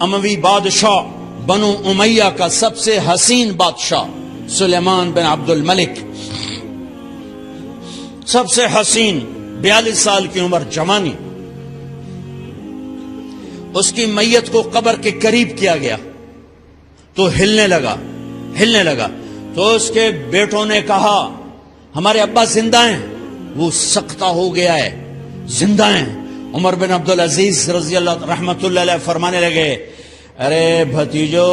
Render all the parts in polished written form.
اموی بادشاہ بنو امیہ کا سب سے حسین بادشاہ سلیمان بن عبد الملک، سب سے حسین، 42 سال کی عمر، جوانی، اس کی میت کو قبر کے قریب کیا گیا تو ہلنے لگا تو اس کے بیٹوں نے کہا ہمارے ابا زندہ ہیں، وہ سکتہ ہو گیا ہے، زندہ ہیں۔ عمر بن عبدالعزیز رضی اللہ رحمت اللہ علیہ فرمانے لگے ارے بھتیجو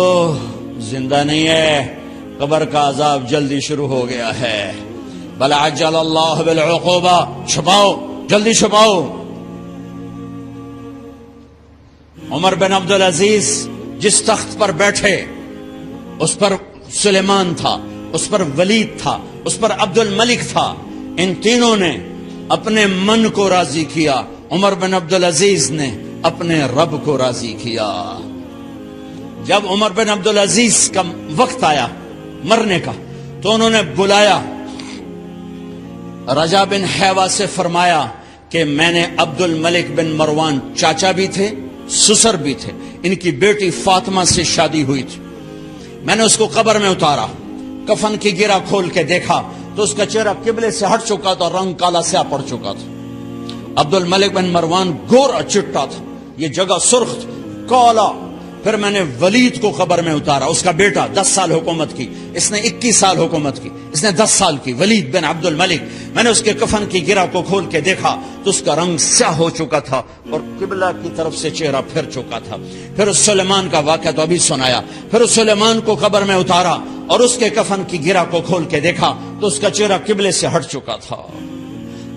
زندہ نہیں ہے، قبر کا عذاب جلدی شروع ہو گیا ہے، بل عجل اللہ بالعقوبہ، چھپاؤ، جلدی چھپاؤ۔ عمر بن عبدالعزیز جس تخت پر بیٹھے اس پر سلیمان تھا، اس پر ولید تھا، اس پر عبد الملک تھا، ان تینوں نے اپنے من کو راضی کیا، عمر بن عبدالعزیز نے اپنے رب کو راضی کیا۔ جب عمر بن عبدالعزیز کا وقت آیا مرنے کا تو انہوں نے بلایا رجا بن حیوہ سے، فرمایا کہ میں نے عبد الملک بن مروان چاچا بھی تھے، سسر بھی تھے، ان کی بیٹی فاطمہ سے شادی ہوئی تھی، میں نے اس کو قبر میں اتارا، کفن کی گرہ کھول کے دیکھا تو اس کا چہرہ قبلے سے ہٹ چکا تھا، رنگ کالا سیاہ پڑ چکا تھا۔ عبد الملک بن مروان گورا چٹا تھا، یہ جگہ سرخ تھی، کالا۔ پھر میں نے ولید کو قبر میں اتارا، اس کا بیٹا 10 سال حکومت کی، اس نے 21 سال حکومت کی، اس نے 10 سال کی، ولید بن عبد الملک۔ میں نے اس کے کفن کی گرہ کو کھول کے دیکھا تو اس کا رنگ سیاہ ہو چکا تھا اور قبلہ کی طرف سے چہرہ پھر چکا تھا۔ پھر اس سلیمان کا واقعہ تو ابھی سنایا، پھر اس سلیمان کو قبر میں اتارا اور اس کے کفن کی گرہ کو کھول کے دیکھا تو اس کا چہرہ قبلے سے ہٹ چکا تھا۔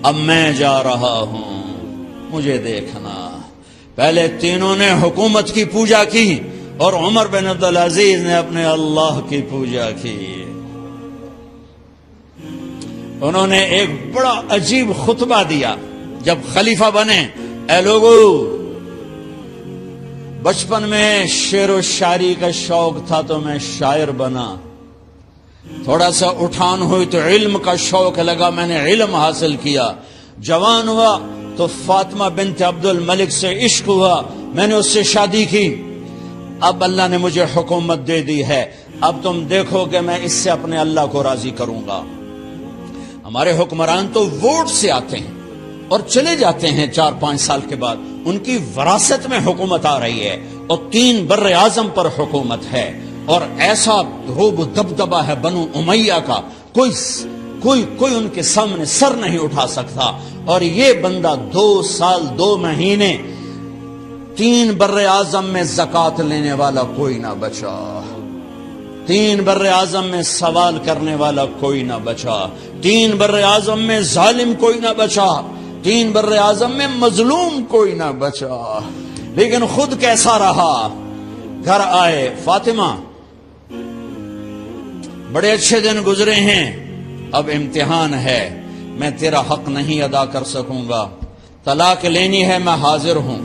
اب میں جا رہا ہوں، مجھے دیکھنا۔ پہلے تینوں نے حکومت کی پوجا کی اور عمر بن عبدالعزیز نے اپنے اللہ کی پوجا کی۔ انہوں نے ایک بڑا عجیب خطبہ دیا جب خلیفہ بنے، اے لوگو، بچپن میں شعر و شاعری کا شوق تھا تو میں شاعر بنا، تھوڑا سا اٹھان ہوئی تو علم کا شوق لگا، میں نے علم حاصل کیا، جوان ہوا تو فاطمہ بنت عبد الملک سے عشق ہوا، میں نے اس سے شادی کی، اب اللہ نے مجھے حکومت دے دی ہے، اب تم دیکھو کہ میں اس سے اپنے اللہ کو راضی کروں گا۔ ہمارے حکمران تو ووٹ سے آتے ہیں اور چلے جاتے ہیں 4-5 سال کے بعد، ان کی وراثت میں حکومت آ رہی ہے اور 3 بر اعظم پر حکومت ہے، اور ایسا روب و دبدبہ ہے بنو امیہ کا، کوئی ان کے سامنے سر نہیں اٹھا سکتا۔ اور یہ بندہ 2 سال 2 مہینے 3 بر اعظم میں زکوٰۃ لینے والا کوئی نہ بچا، 3 بر اعظم میں سوال کرنے والا کوئی نہ بچا، 3 بر اعظم میں ظالم کوئی نہ بچا، 3 بر اعظم میں مظلوم کوئی نہ بچا۔ لیکن خود کیسا رہا؟ گھر آئے، فاطمہ بڑے اچھے دن گزرے ہیں، اب امتحان ہے، میں تیرا حق نہیں ادا کر سکوں گا، طلاق لینی ہے میں حاضر ہوں،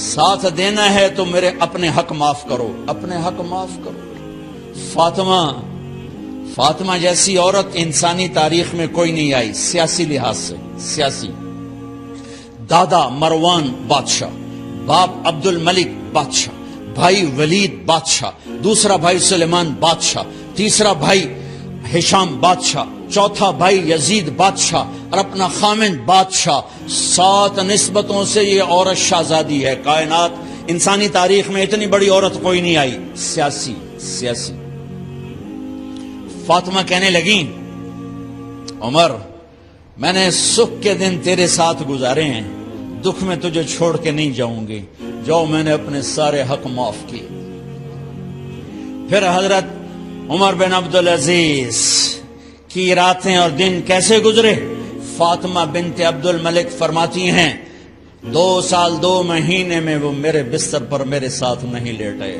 ساتھ دینا ہے تو میرے اپنے حق معاف کرو، اپنے حق معاف کرو۔ فاطمہ جیسی عورت انسانی تاریخ میں کوئی نہیں آئی، سیاسی لحاظ سے، سیاسی۔ دادا مروان بادشاہ، باپ عبد الملک بادشاہ، بھائی ولید بادشاہ، دوسرا بھائی سلیمان بادشاہ، تیسرا بھائی ہشام بادشاہ، چوتھا بھائی یزید بادشاہ اور اپنا خامند بادشاہ۔ 7 نسبتوں سے یہ عورت شہزادی ہے۔ کائنات انسانی تاریخ میں اتنی بڑی عورت کوئی نہیں آئی، سیاسی۔ فاطمہ کہنے لگیں عمر، میں نے سکھ کے دن تیرے ساتھ گزارے ہیں، دکھ میں تجھے چھوڑ کے نہیں جاؤں گی، جو میں نے اپنے سارے حق معاف کیے۔ پھر حضرت عمر بن عبدالعزیز کی راتیں اور دن کیسے گزرے؟ فاطمہ بنت عبد الملک فرماتی ہیں 2 سال 2 مہینے میں وہ میرے بستر پر میرے ساتھ نہیں لیٹے،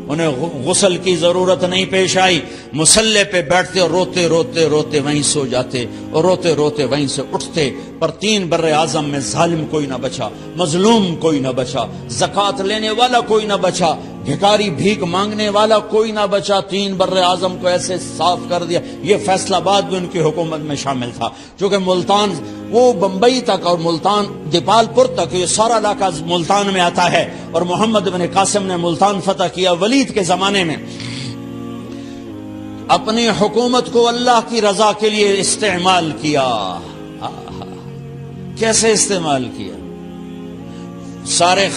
انہیں غسل کی ضرورت نہیں پیش آئی، مصلے پہ بیٹھتے اور روتے روتے وہیں سو جاتے اور روتے روتے وہیں سے اٹھتے، پر 3 بر اعظم میں ظالم کوئی نہ بچا، مظلوم کوئی نہ بچا، زکوٰۃ لینے والا کوئی نہ بچا، بھکاری بھیک مانگنے والا کوئی نہ بچا۔ 3 بر اعظم کو ایسے صاف کر دیا۔ یہ فیصل آباد بھی ان کی حکومت میں شامل تھا، چونکہ ملتان وہ بمبئی تک اور ملتان دیپال پور تک یہ سارا علاقہ ملتان میں آتا ہے، اور محمد بن قاسم نے ملتان فتح کیا ولید کے زمانے میں۔ اپنی حکومت کو اللہ کی رضا کے لیے استعمال کیا۔ کیسے استعمال کیا؟ سارے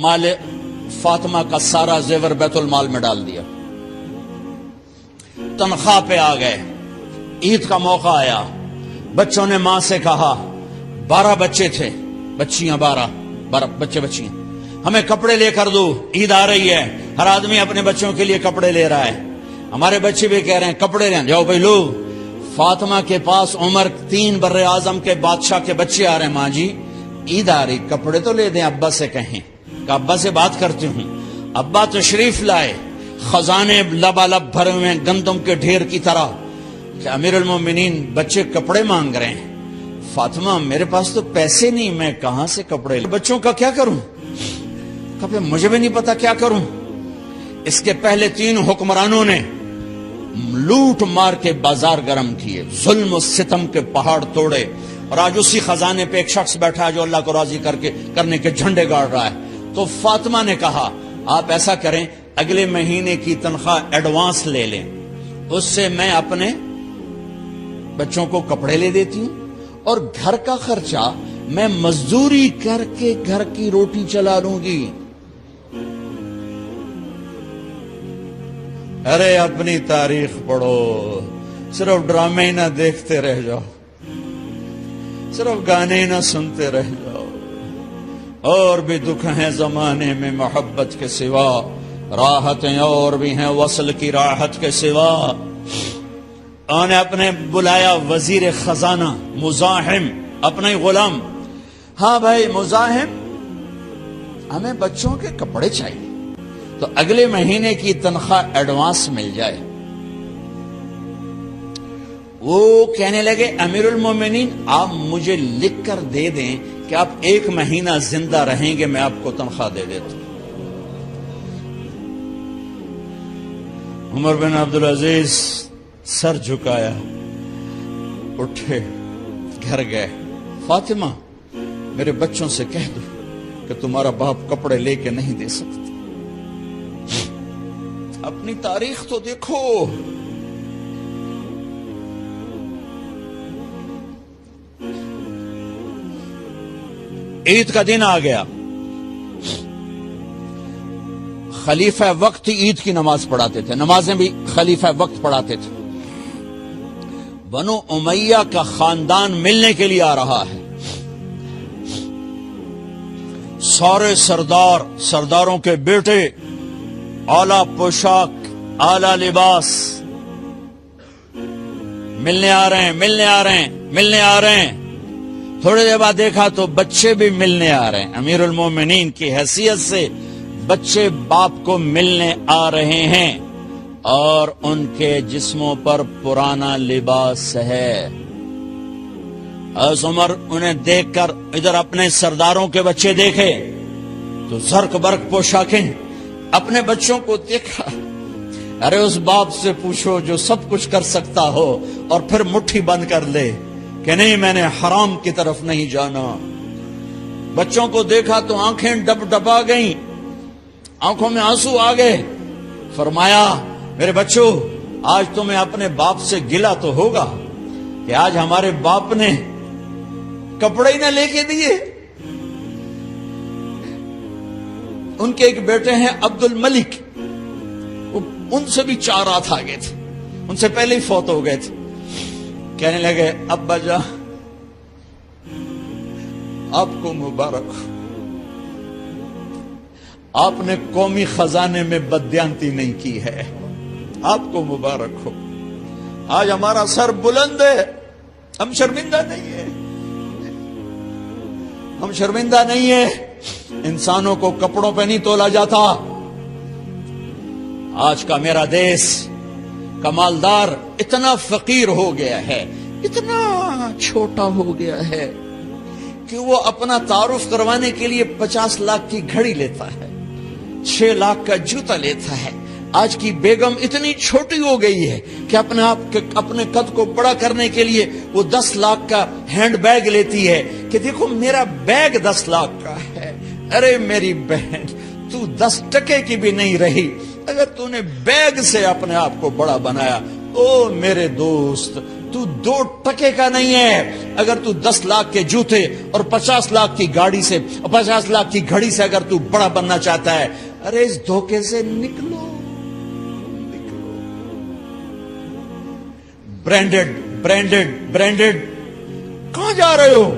مال فاطمہ کا سارا زیور بیت المال میں ڈال دیا، تنخواہ پہ آ گئے، عید کا موقع آیا، بچوں نے ماں سے کہا، 12 بچے تھے، بچیاں 12 بچے بچیاں، ہمیں کپڑے لے کر دو، عید آ رہی ہے، ہر آدمی اپنے بچوں کے لیے کپڑے لے رہا ہے۔ ہمارے بچے بھی کہہ رہے ہیں کپڑے لیں، جاؤ بھائی لو۔ فاطمہ کے پاس عمر 3 بر اعظم کے بادشاہ کے بچے آ رہے ہیں، ماں جی عید آ رہی، کپڑے تو لے دیں، ابا سے کہیں کہ ابا سے بات کرتی ہوں۔ ابا تشریف لائے، خزانے لبالب بھرے ہوئے گندم کے ڈھیر کی طرح، کہ امیر المومنین بچے کپڑے مانگ رہے ہیں۔ فاطمہ میرے پاس تو پیسے نہیں، میں کہاں سے کپڑے لوں، بچوں کا کیا کروں؟ کہا مجھے بھی نہیں پتا کیا کروں۔ اس کے پہلے 3 حکمرانوں نے لوٹ مار کے بازار گرم کیے، ظلم و ستم کے پہاڑ توڑے، اور آج اسی خزانے پہ ایک شخص بیٹھا ہے جو اللہ کو راضی کرنے کے جھنڈے گاڑ رہا ہے۔ تو فاطمہ نے کہا آپ ایسا کریں، اگلے مہینے کی تنخواہ ایڈوانس لے لیں، اس سے میں اپنے بچوں کو کپڑے لے دیتی ہوں، اور گھر کا خرچہ میں مزدوری کر کے گھر کی روٹی چلا لوں گی۔ ارے اپنی تاریخ پڑھو، صرف ڈرامے ہی نہ دیکھتے رہ جاؤ، صرف گانے ہی نہ سنتے رہ جاؤ۔ اور بھی دکھ ہیں زمانے میں محبت کے سوا، راحتیں اور بھی ہیں وصل کی راحت کے سوا۔ انہوں نے اپنے بلایا وزیر خزانہ مزاحم، اپنا ہی غلام، ہاں بھائی مزاحم ہمیں بچوں کے کپڑے چاہیے، تو اگلے مہینے کی تنخواہ ایڈوانس مل جائے۔ وہ کہنے لگے امیر المومنین آپ مجھے لکھ کر دے دیں کہ آپ 1 مہینہ زندہ رہیں گے، میں آپ کو تنخواہ دے دیتا ہوں۔ عمر بن عبدالعزیز سر جھکایا، اٹھے، گھر گئے، فاطمہ میرے بچوں سے کہہ دو کہ تمہارا باپ کپڑے لے کے نہیں دے سکتا۔ اپنی تاریخ تو دیکھو، عید کا دن آ گیا، خلیفہ وقت عید کی نماز پڑھاتے تھے، نمازیں بھی خلیفہ وقت پڑھاتے تھے۔ بنو امیہ کا خاندان ملنے کے لیے آ رہا ہے، سارے سرداروں کے بیٹے، اعلیٰ پوشاک، اعلیٰ لباس، ملنے آ رہے ہیں۔ تھوڑی دیر بعد دیکھا تو بچے بھی ملنے آ رہے ہیں، امیر المومنین کی حیثیت سے بچے باپ کو ملنے آ رہے ہیں، اور ان کے جسموں پر پرانا لباس ہے۔ حضرت عمر انہیں دیکھ کر ادھر اپنے سرداروں کے بچے دیکھے تو زرق برق پوشاکیں، اپنے بچوں کو دیکھا۔ ارے اس باپ سے پوچھو جو سب کچھ کر سکتا ہو اور پھر مٹھی بند کر لے کہ نہیں میں نے حرام کی طرف نہیں جانا۔ بچوں کو دیکھا تو آنکھیں ڈبا گئیں، آنکھوں میں آنسو آ گئے۔ فرمایا میرے بچوں آج تمہیں اپنے باپ سے گلہ تو ہوگا کہ آج ہمارے باپ نے کپڑے ہی نہ لے کے دیے۔ ان کے ایک بیٹے ہیں عبد الملک، ان سے بھی 4 رات آگے تھے، ان سے پہلے ہی فوت ہو گئے تھے۔ کہنے لگے ابا جان آپ کو مبارک ہو، آپ نے قومی خزانے میں بددیانتی نہیں کی ہے، آپ کو مبارک ہو۔ آج ہمارا سر بلند ہے، ہم شرمندہ نہیں ہیں، ہم شرمندہ نہیں ہیں۔ انسانوں کو کپڑوں پہ نہیں تولا جاتا۔ آج کا میرا دیش کا مالدار اتنا فقیر ہو گیا ہے اتنا چھوٹا ہو گیا ہے کہ وہ اپنا تعارف کروانے کے لیے 50 لاکھ کی گھڑی لیتا ہے، 6 لاکھ کا جوتا لیتا ہے۔ آج کی بیگم اتنی چھوٹی ہو گئی ہے کہ اپنے قد کو بڑا کرنے کے لیے وہ 10 لاکھ کا ہینڈ بیگ لیتی ہے کہ دیکھو میرا بیگ 10 لاکھ کا ہے۔ ارے میری بہن، تو 10 ٹکے کی بھی نہیں رہی اگر تو نے بیگ سے اپنے آپ کو بڑا بنایا۔ او میرے دوست، تو 2 ٹکے کا نہیں ہے اگر تو 10 لاکھ کے جوتے اور 50 لاکھ کی گاڑی سے، 50 لاکھ کی گھڑی سے اگر تو بڑا بننا چاہتا ہے۔ ارے اس دھوکے سے نکلو۔ برینڈڈ کہاں جا رہے ہو؟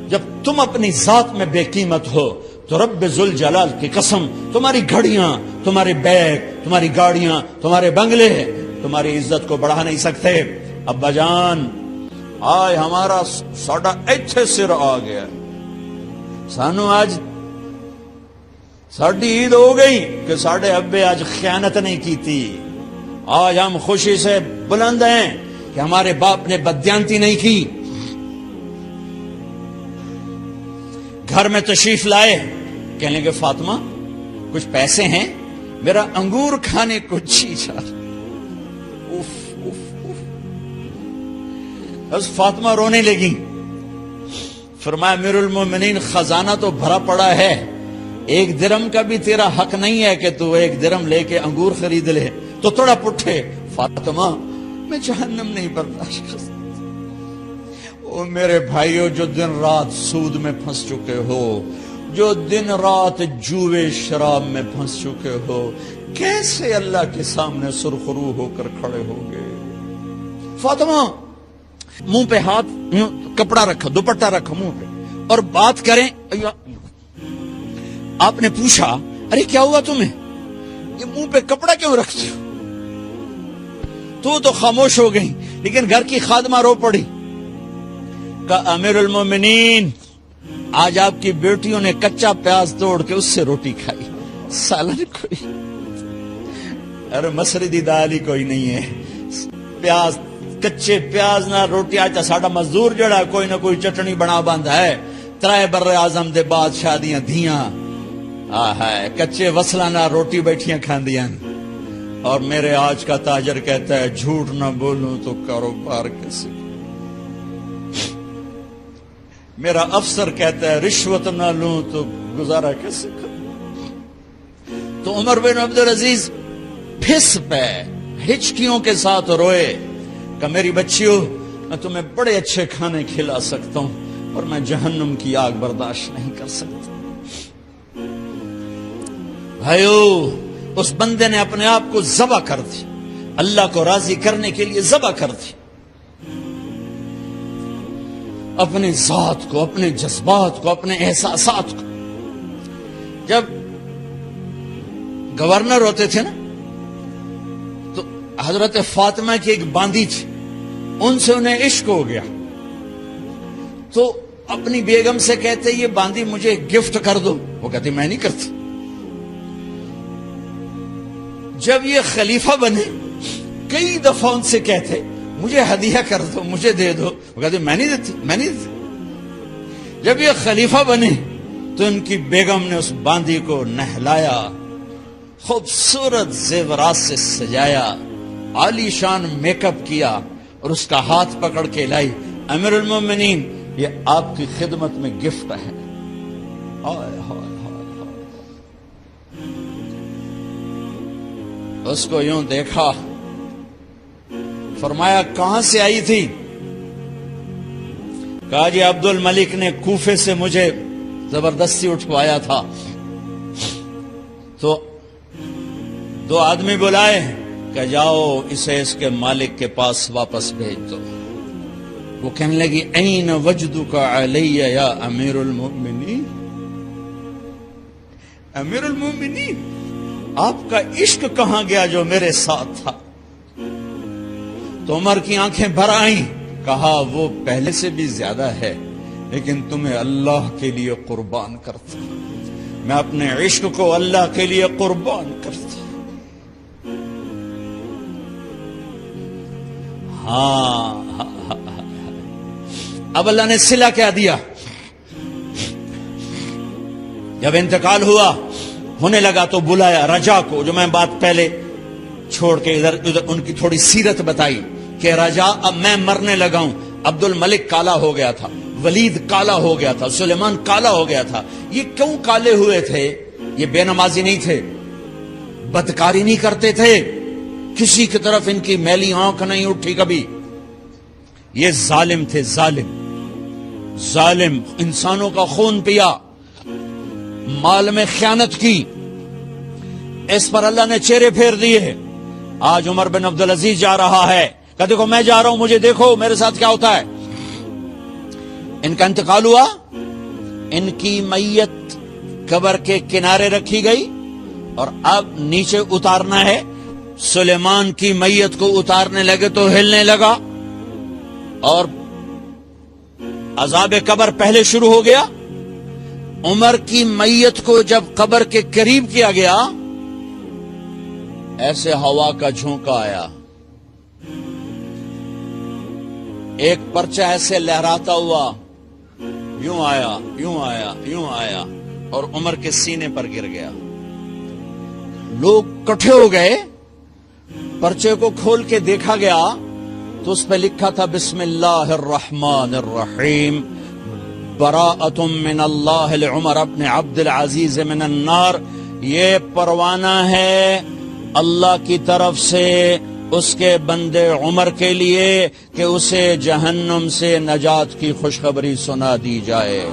جب تم اپنی ذات میں بے قیمت ہو تو رب ذوالجلال کی قسم، تمہاری گھڑیاں، تمہارے بیگ، تمہاری گاڑیاں، تمہارے بنگلے تمہاری عزت کو بڑھا نہیں سکتے۔ ابا جان، آج ہمارا ساڈا ایتھے سر آ گیا، سانو آج ساڈی عید ہو گئی کہ ساڈے ابے آج خیانت نہیں کی تھی۔ آج ہم خوشی سے بلند ہیں کہ ہمارے باپ نے بددیانتی نہیں کی۔ گھر میں تشریف لائے، کہنے کہ فاطمہ کچھ پیسے ہیں، میرا انگور کھانے کو جی چاہ۔ بس فاطمہ رونے لگی۔ فرمایا امیر المومنین، خزانہ تو بھرا پڑا ہے، 1 درم کا بھی تیرا حق نہیں ہے کہ تو 1 درم لے کے انگور خرید لے۔ تو تھوڑا پٹھے، فاطمہ میں جہنم نہیں برداشت کر سکتا۔ او میرے بھائیو، جو دن رات سود میں پھنس چکے ہو، جو دن رات جوے شراب میں پھنس چکے ہو، کیسے اللہ کے سامنے سرخرو ہو کر کھڑے ہو گئے؟ فاطمہ منہ پہ ہاتھ، کپڑا رکھا، دوپٹہ رکھا منہ پہ اور بات کریں۔ آپ نے پوچھا ارے کیا ہوا تمہیں، یہ منہ پہ کپڑا کیوں رکھتے ہو؟ تو خاموش ہو گئی، لیکن گھر کی خادمہ رو پڑی۔ کہا امیر المومنین، آج آپ کی بیٹیوں نے کچا پیاز توڑ کے اس سے روٹی کھائی، سالن کوئی، ارے مسری دی دال ہی کوئی نہیں ہے، پیاز، کچے پیاز نہ روٹی۔ آج ساڈا مزدور جڑا کوئی نہ کوئی چٹنی بنا بند ہے، 3 بر اعظم دے بعد شادیاں دھیاں، کچے وصلہ نہ روٹی بیٹھیاں کھاندیاں۔ اور میرے آج کا تاجر کہتا ہے جھوٹ نہ بولوں تو کاروبار کیسے، میرا افسر کہتا ہے رشوت نہ لوں تو گزارا کیسے کروں۔ تو عمر بن عبدالعزیز پھس پہ ہچکیوں کے ساتھ روئے کہ میری بچیوں، میں تمہیں بڑے اچھے کھانے کھلا سکتا ہوں اور میں جہنم کی آگ برداشت نہیں کر سکتا۔ بھائیو، اس بندے نے اپنے آپ کو ذبح کر دی، اللہ کو راضی کرنے کے لیے ذبح کر دی، اپنے ذات کو، اپنے جذبات کو، اپنے احساسات کو۔ جب گورنر ہوتے تھے نا تو حضرت فاطمہ کی ایک باندی تھی، ان سے انہیں عشق ہو گیا تو اپنی بیگم سے کہتے یہ باندی مجھے گفٹ کر دو، وہ کہتی میں نہیں کرتی۔ جب یہ خلیفہ بنے کئی دفعہ ان سے کہتے مجھے ہدیہ کر دو، مجھے دے دو، وہ کہتے میں نہیں دیتی، میں نہیں دیتی۔ جب یہ خلیفہ بنے تو ان کی بیگم نے اس باندی کو نہلایا، خوبصورت زیورات سے سجایا، عالی شان میک اپ کیا اور اس کا ہاتھ پکڑ کے لائی، امیر المومنین یہ آپ کی خدمت میں گفٹ ہے۔ اس کو یوں دیکھا، فرمایا کہاں سے آئی تھی؟ کہا جی عبد الملک نے کوفے سے مجھے زبردستی اٹھوایا تھا، تو 2 آدمی بلائے کہ جاؤ اسے اس کے مالک کے پاس واپس بھیج دو۔ وہ کہنے لگی این وجدک علی یا امیر المؤمنین، امیر المؤمنین آپ کا عشق کہاں گیا جو میرے ساتھ تھا؟ تو عمر کی آنکھیں بھر آئیں، کہا وہ پہلے سے بھی زیادہ ہے، لیکن تمہیں اللہ کے لیے قربان کرتا، میں اپنے عشق کو اللہ کے لیے قربان کرتا۔ ہاں اب اللہ نے صلہ کیا دیا. جب انتقال ہونے لگا تو بلایا رجا کو, جو میں بات پہلے چھوڑ کے ادھر ان کی تھوڑی سیرت بتائی کہ رجا اب میں مرنے لگا ہوں. عبد الملک کالا ہو گیا تھا, ولید کالا ہو گیا تھا, سلیمان کالا ہو گیا تھا. یہ کیوں کالے ہوئے تھے؟ یہ بے نمازی نہیں تھے, بدکاری نہیں کرتے تھے, کسی کی طرف ان کی میلی آنکھ نہیں اٹھی کبھی. یہ ظالم تھے, ظالم انسانوں کا خون پیا, مال میں خیانت کی. اس پر اللہ نے چہرے پھیر دیے. آج عمر بن عبدالعزیز جا رہا ہے کہ دیکھو میں جا رہا ہوں, مجھے دیکھو میرے ساتھ کیا ہوتا ہے. ان کا انتقال ہوا, ان کی میت قبر کے کنارے رکھی گئی اور اب نیچے اتارنا ہے. سلیمان کی میت کو اتارنے لگے تو ہلنے لگا اور عذاب قبر پہلے شروع ہو گیا. عمر کی میت کو جب قبر کے قریب کیا گیا, ایسے ہوا کا جھونکا آیا, ایک پرچہ ایسے لہراتا ہوا یوں آیا, یوں آیا, یوں آیا اور عمر کے سینے پر گر گیا. لوگ کٹھے ہو گئے, پرچے کو کھول کے دیکھا گیا تو اس پہ لکھا تھا بسم اللہ الرحمن الرحیم براءۃ من اللہ لعمر بن عبد العزیز من النار. یہ پروانہ ہے اللہ کی طرف سے اس کے بندے عمر کے لیے کہ اسے جہنم سے نجات کی خوشخبری سنا دی جائے.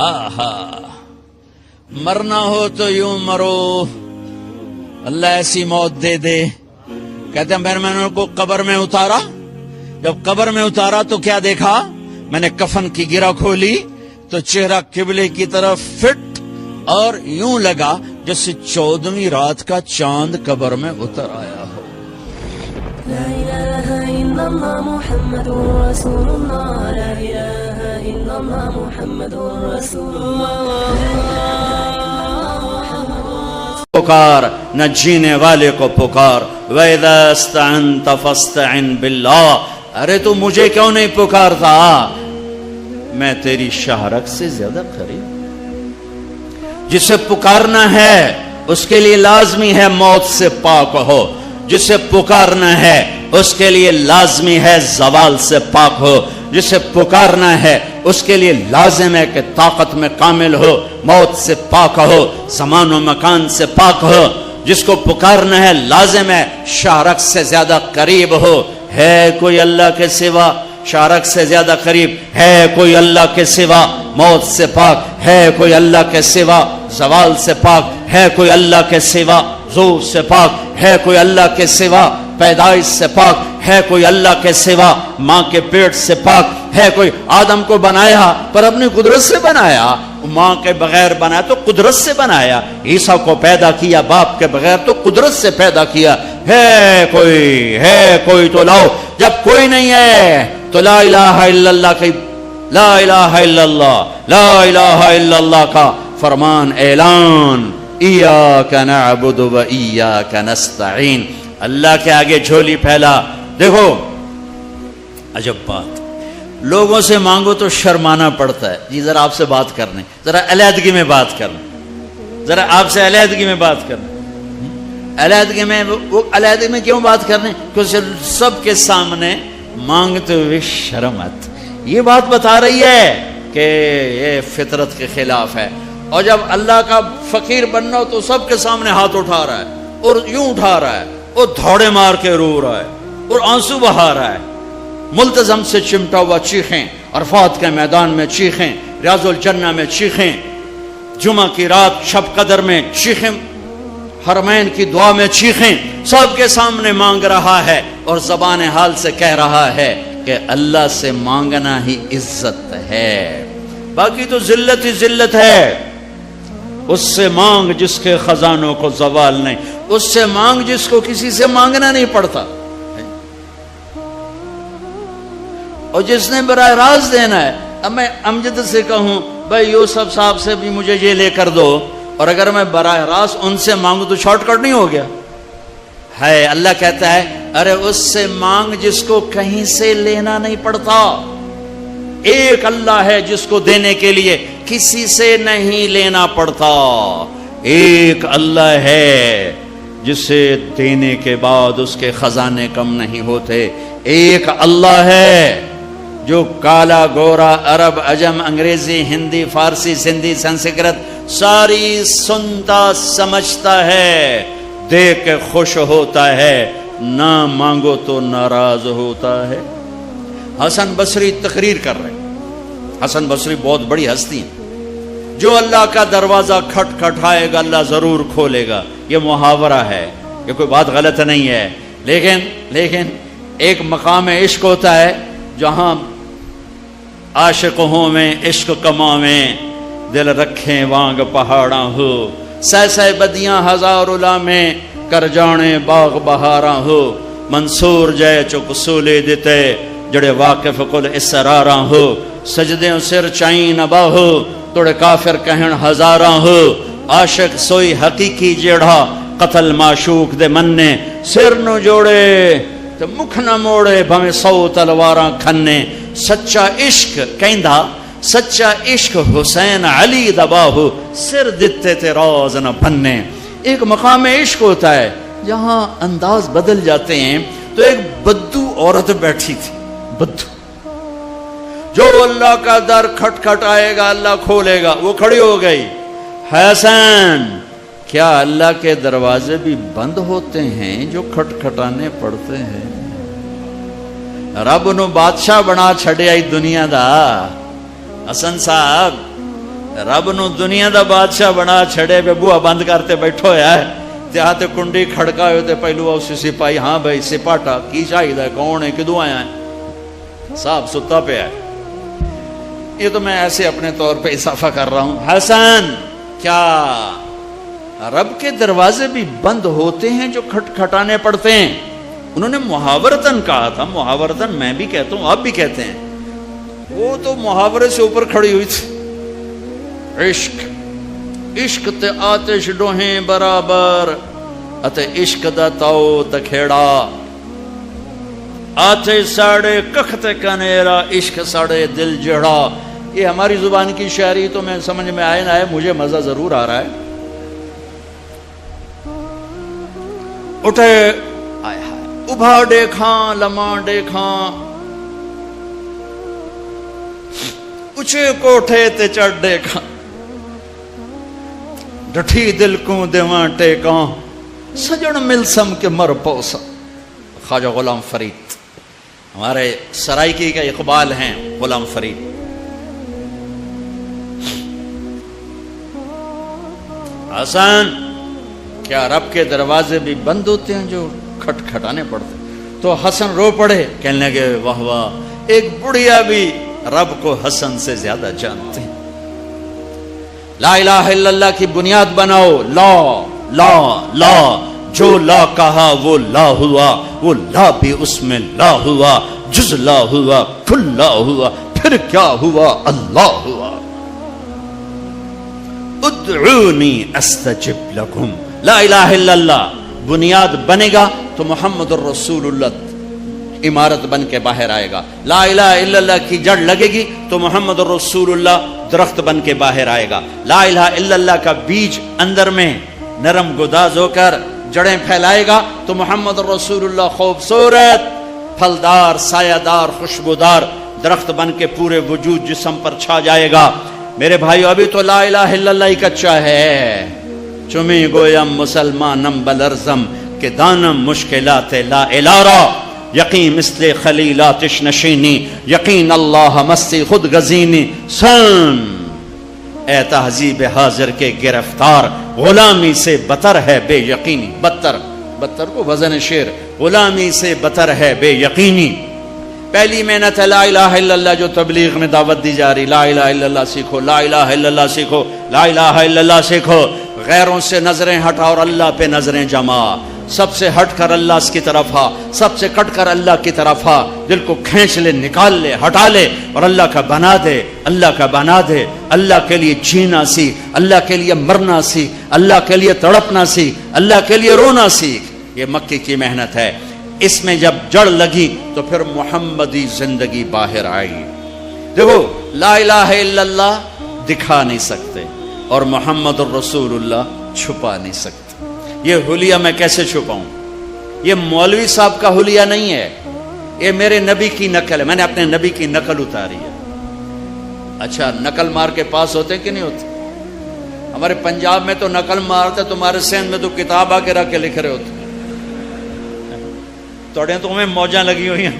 آہا, مرنا ہو تو یوں مرو, اللہ ایسی موت دے دے. کہتے ہیں پھر میں نے ان کو قبر میں اتارا. جب قبر میں اتارا تو کیا دیکھا, میں نے کفن کی گرہ کھولی تو چہرہ قبلے کی طرف فٹ اور یوں لگا جیسے 14ویں رات کا چاند قبر میں اتر آیا ہو. لا الہ الا اللہ محمد رسول اللہ, لا الہ الا اللہ محمد رسول اللہ. پکار نہ جینے والے کو پکار. وَإِذَا اسْتَعَنْتَ فَاسْتَعِنْ بِاللَّهِ. ارے تو مجھے کیوں نہیں پکارتا, میں تیری شہرک سے زیادہ قریب. جسے پکارنا ہے اس کے لیے لازمی ہے موت سے پاک ہو, جسے پکارنا ہے اس کے لیے لازمی ہے زوال سے پاک ہو, جسے پکارنا ہے اس کے لیے لازم ہے کہ طاقت میں کامل ہو, موت سے پاک ہو, زمان و مکان سے پاک ہو. جس کو پکارنا ہے لازم ہے شارک سے زیادہ قریب ہو. ہے کوئی اللہ کے سوا شارک سے زیادہ قریب؟ ہے کوئی اللہ کے سوا موت سے پاک؟ ہے کوئی اللہ کے سوا زوال سے پاک؟ ہے کوئی اللہ کے سوا زور سے پاک؟ ہے کوئی اللہ کے سوا پیدائش سے پاک؟ ہے کوئی اللہ کے سوا ماں کے پیٹ سے پاک؟ ہے کوئی آدم کو بنایا پر اپنی قدرت سے بنایا, ماں کے بغیر بنایا تو قدرت سے بنایا. عیسیٰ کو پیدا کیا باپ کے بغیر تو قدرت سے پیدا کیا. ہے کوئی تو لاؤ. جب کوئی نہیں ہے تو لا الہ الا اللہ کی لا الہ الا اللہ لا الہ الا اللہ کا فرمان اعلان, ایاک نعبد و ایاک نستعین. اللہ کے آگے جھولی پھیلا. دیکھو عجب بات, لوگوں سے مانگو تو شرمانا پڑتا ہے. جی ذرا آپ سے بات کرنے, ذرا علیحدگی میں بات کرنا, ذرا آپ سے علیحدگی میں بات کرنا. علیحدگی میں وہ علیحدگی میں کیوں بات کرنے؟ کیونکہ سب کے سامنے مانگتے ہوئے شرم آتی. یہ بات بتا رہی ہے کہ یہ فطرت کے خلاف ہے. اور جب اللہ کا فقیر بننا ہو تو سب کے سامنے ہاتھ اٹھا رہا ہے اور یوں اٹھا رہا ہے اور دھوڑے مار کے رو رہا ہے اور آنسو بہا رہا ہے. ملتزم سے چمٹا ہوا چیخیں, عرفات کے میدان میں چیخیں, ریاض الجنہ میں چیخیں, جمعہ کی رات شب قدر میں چیخیں, حرمین کی دعا میں چیخیں. سب کے سامنے مانگ رہا ہے اور زبان حال سے کہہ رہا ہے کہ اللہ سے مانگنا ہی عزت ہے, باقی تو ذلت ہی ذلت ہے. اس سے مانگ جس کے خزانوں کو زوال نہیں, اس سے مانگ جس کو کسی سے مانگنا نہیں پڑتا, اور جس نے براہ راست دینا ہے. اب میں امجد سے کہوں بھائی یوسف صاحب سے بھی مجھے یہ لے کر دو, اور اگر میں براہ راست ان سے مانگوں تو شارٹ کٹ نہیں ہو گیا؟ ہے. اللہ کہتا ہے ارے اس سے مانگ جس کو کہیں سے لینا نہیں پڑتا. ایک اللہ ہے جس کو دینے کے لیے کسی سے نہیں لینا پڑتا. ایک اللہ ہے جسے دینے کے بعد اس کے خزانے کم نہیں ہوتے. ایک اللہ ہے جو کالا گورا عرب عجم انگریزی ہندی فارسی سندھی سنسکرت ساری سنتا سمجھتا ہے, دیکھ کے خوش ہوتا ہے, نہ مانگو تو ناراض ہوتا ہے. حسن بصری تقریر کر رہے. حسن بصری بہت بڑی ہستی ہیں. جو اللہ کا دروازہ کھٹ کھٹائے گا اللہ ضرور کھولے گا. یہ محاورہ ہے, یہ کوئی بات غلط نہیں ہے. لیکن ایک مقام عشق ہوتا ہے جہاں عاشق ہوں میں عشق کماویں, دل رکھیں وانگ پہاڑاں ہو, سہ بدیاں ہزار علامیں کر جانے باغ بہاراں ہو. منصور جے چک سولے دیتے جڑے واقف کل اسراراں ہو. سجدیں سر چائیں نبا ہو توڑے کافر کہن ہزاراں ہو. عاشق سوئی حقیقی جیڑا قتل معشوق دے مننے, سر نو جوڑے تو مکھ نہ موڑے بھویں 100 تلواراں کھنے. سچا عشق کہندا سچا عشق حسین علی دباہو, سر دتے تے راز نہ بننے. ایک مقام عشق ہوتا ہے جہاں انداز بدل جاتے ہیں. تو ایک بدو عورت بیٹھی تھی, بدو, جو اللہ کا در کھٹ کھٹ آئے گا اللہ کھولے گا. وہ کھڑی ہو گئی, حسن کیا اللہ کے دروازے بھی بند ہوتے ہیں جو کھٹ کھٹانے پڑتے ہیں؟ رب نو بادشاہ بنا چھڑے آئی دنیا دا. حسن صاحب رب نو دنیا دا بادشاہ بنا چھڑے پہ بوا بند کرتے بیٹھو ہے. تے کنڈی کھڑکا ہوتے پہلو اسی سپاہی, ہاں بھائی سپاٹا کی چاہیے, کون ہے, کدوں آیا ہے؟ صاحب ستا پہ ہے. یہ تو میں ایسے اپنے طور پہ اضافہ کر رہا ہوں. حسن کیا رب کے دروازے بھی بند ہوتے ہیں جو کھٹ کھٹانے پڑتے ہیں؟ انہوں نے محاورتن کہا تھا. محاورتن میں بھی کہتا ہوں, آپ بھی کہتے ہیں. وہ تو محاورے سے اوپر کھڑی ہوئی تھی. عشق تے آتش ڈوہیں برابر اتے عشق دا تاؤ تکھیڑا. آتے ساڑے کخت کنیرا عشق ساڑے دل جڑا. یہ ہماری زبان کی شاعری تو میں سمجھ میں آئے نہ آئے, مجھے مزہ ضرور آ رہا ہے. اٹھے ابھا دیکھاں لمحہ دیکھاں, اچھے کوٹھے تے چڑھ دیکھاں, ڈٹھی دل کو دیواں ٹیکاں, سجن ملسم کے مر پوسا. خواجہ غلام فرید ہمارے سرائکی کا اقبال ہیں. غلام فرید حسن کیا رب کے دروازے بھی بند ہوتے ہیں جو کھٹ کھٹانے پڑتے؟ تو حسن رو پڑے, کہنے لگے واہ واہ, ایک بڑھیا بھی رب کو حسن سے زیادہ جانتے ہیں. لا الہ الا اللہ کی بنیاد بناؤ. لا لا لا, جو لا کہا وہ لا ہوا, وہ لا بھی اس میں لا ہوا, جز لا ہوا, کل لا ہوا, پھر کیا ہوا, اللہ ہوا. ادعونی استجب لکم. لا الہ الا اللہ بنیاد بنے گا تو محمد الرسول اللہ عمارت بن کے باہر آئے گا. لا الہ الا اللہ کی جڑ لگے گی تو محمد الرسول اللہ درخت بن کے باہر آئے گا. لا الہ الا اللہ کا بیج اندر میں نرم گداز ہو کر جڑیں پھیلائے گا تو محمد الرسول اللہ خوبصورت پھلدار سایہ دار خوشبودار درخت بن کے پورے وجود جسم پر چھا جائے گا. میرے بھائیو ابھی تو لا الہ الا اللہ ہی کچا ہے. چمی گویم مسلمانم بلرزم کہ دانم مشکلات لا الارا, یقین مثل خلیلاتش نشینی, یقین اللہ مستی خود گزینی. سن اے تہذیب حاضر کے گرفتار, غلامی سے بتر ہے بے یقینی. بتر کو وزن شعر, غلامی سے بتر ہے بے یقینی. پہلی محنت ہے لا الہ الا اللہ جو تبلیغ میں دعوت دی جا رہی. لا الہ الا اللہ سیکھو, لا الہ الا اللہ سیکھو, لا الہ الا اللہ سیکھو. غیروں سے نظریں ہٹا اور اللہ پہ نظریں جما. سب سے ہٹ کر اللہ کی طرف آ, سب سے کٹ کر اللہ کی طرف آ. دل کو کھینچ لے, نکال لے, ہٹا لے اور اللہ کا بنا دے, اللہ کا بنا دے. اللہ کے لیے جینا سیکھ, اللہ کے لیے مرنا سیکھ, اللہ کے لیے تڑپنا سیکھ, اللہ کے لیے رونا سیکھ. یہ مکی کی محنت ہے. اس میں جب جڑ لگی تو پھر محمدی زندگی باہر آئی. دیکھو لا الہ الا اللہ دکھا نہیں سکتے اور محمد الرسول اللہ چھپا نہیں سکتے. یہ حلیہ میں کیسے چھپاؤں؟ یہ مولوی صاحب کا حلیہ نہیں ہے، یہ میرے نبی کی نقل ہے. میں نے اپنے نبی کی نقل اتاری ہے. اچھا نقل مار کے پاس ہوتے کہ نہیں ہوتے؟ ہمارے پنجاب میں تو نقل مارتے، تمہارے سندھ میں تو کتاب آ کے رکھ کے لکھ رہے ہوتے. توڑے تو ہمیں موجاں لگی ہوئی ہیں،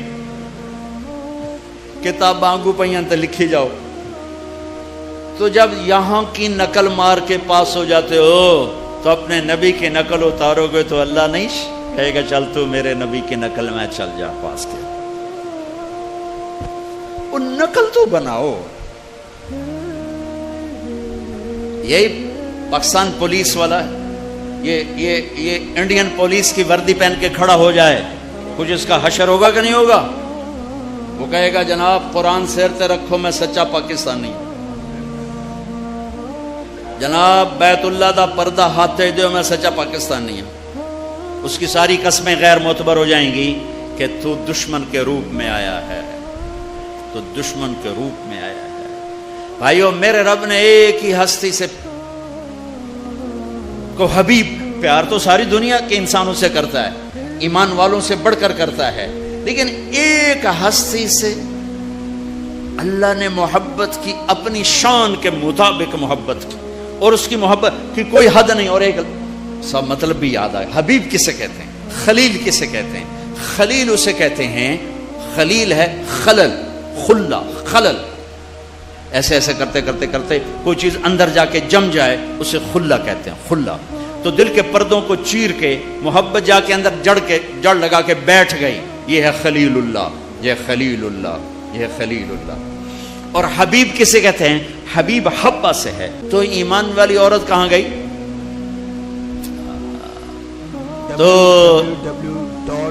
کتاب آنگو پہیاں تو لکھی جاؤ. تو جب یہاں کی نقل مار کے پاس ہو جاتے ہو تو اپنے نبی کی نقل اتارو گے تو اللہ نہیں کہے گا چل تو میرے نبی کی نقل میں چل جا پاس کے. وہ نقل تو بناؤ. یہی پاکستان پولیس والا ہے، یہ انڈین پولیس کی وردی پہن کے کھڑا ہو جائے، کچھ اس کا حشر ہوگا کہ نہیں ہوگا؟ وہ کہے گا جناب قرآن سیرتے رکھو میں سچا پاکستانی ہوں، جناب بیت اللہ دا پردہ ہاتھے دیو میں سچا پاکستانی ہوں. اس کی ساری قسمیں غیر معتبر ہو جائیں گی کہ تو دشمن کے روپ میں آیا ہے، تو دشمن کے روپ میں آیا ہے. بھائیو میرے رب نے ایک ہی ہستی سے کو حبیب، پیار تو ساری دنیا کے انسانوں سے کرتا ہے، ایمان والوں سے بڑھ کر کرتا ہے، لیکن ایک ہستی سے اللہ نے محبت کی، اپنی شان کے مطابق محبت کی، اور اس کی محبت کی کوئی حد نہیں. اور ایک سب مطلب بھی یاد آئے، حبیب کسے کہتے ہیں؟ خلیل کسے کہتے ہیں؟ خلیل اسے کہتے ہیں، خلیل ہے خلل، خلا، خلل. ایسے ایسے کرتے کرتے کرتے کوئی چیز اندر جا کے جم جائے اسے خلا کہتے ہیں، خلا. تو دل کے پردوں کو چیر کے محبت جا کے اندر جڑ لگا کے بیٹھ گئی، یہ ہے خلیل اللہ، یہ خلیل اللہ، یہ خلیل اللہ. اور حبیب کسے کہتے ہیں؟ حبیب حبہ سے ہے. تو ایمان والی عورت کہاں گئی؟ تو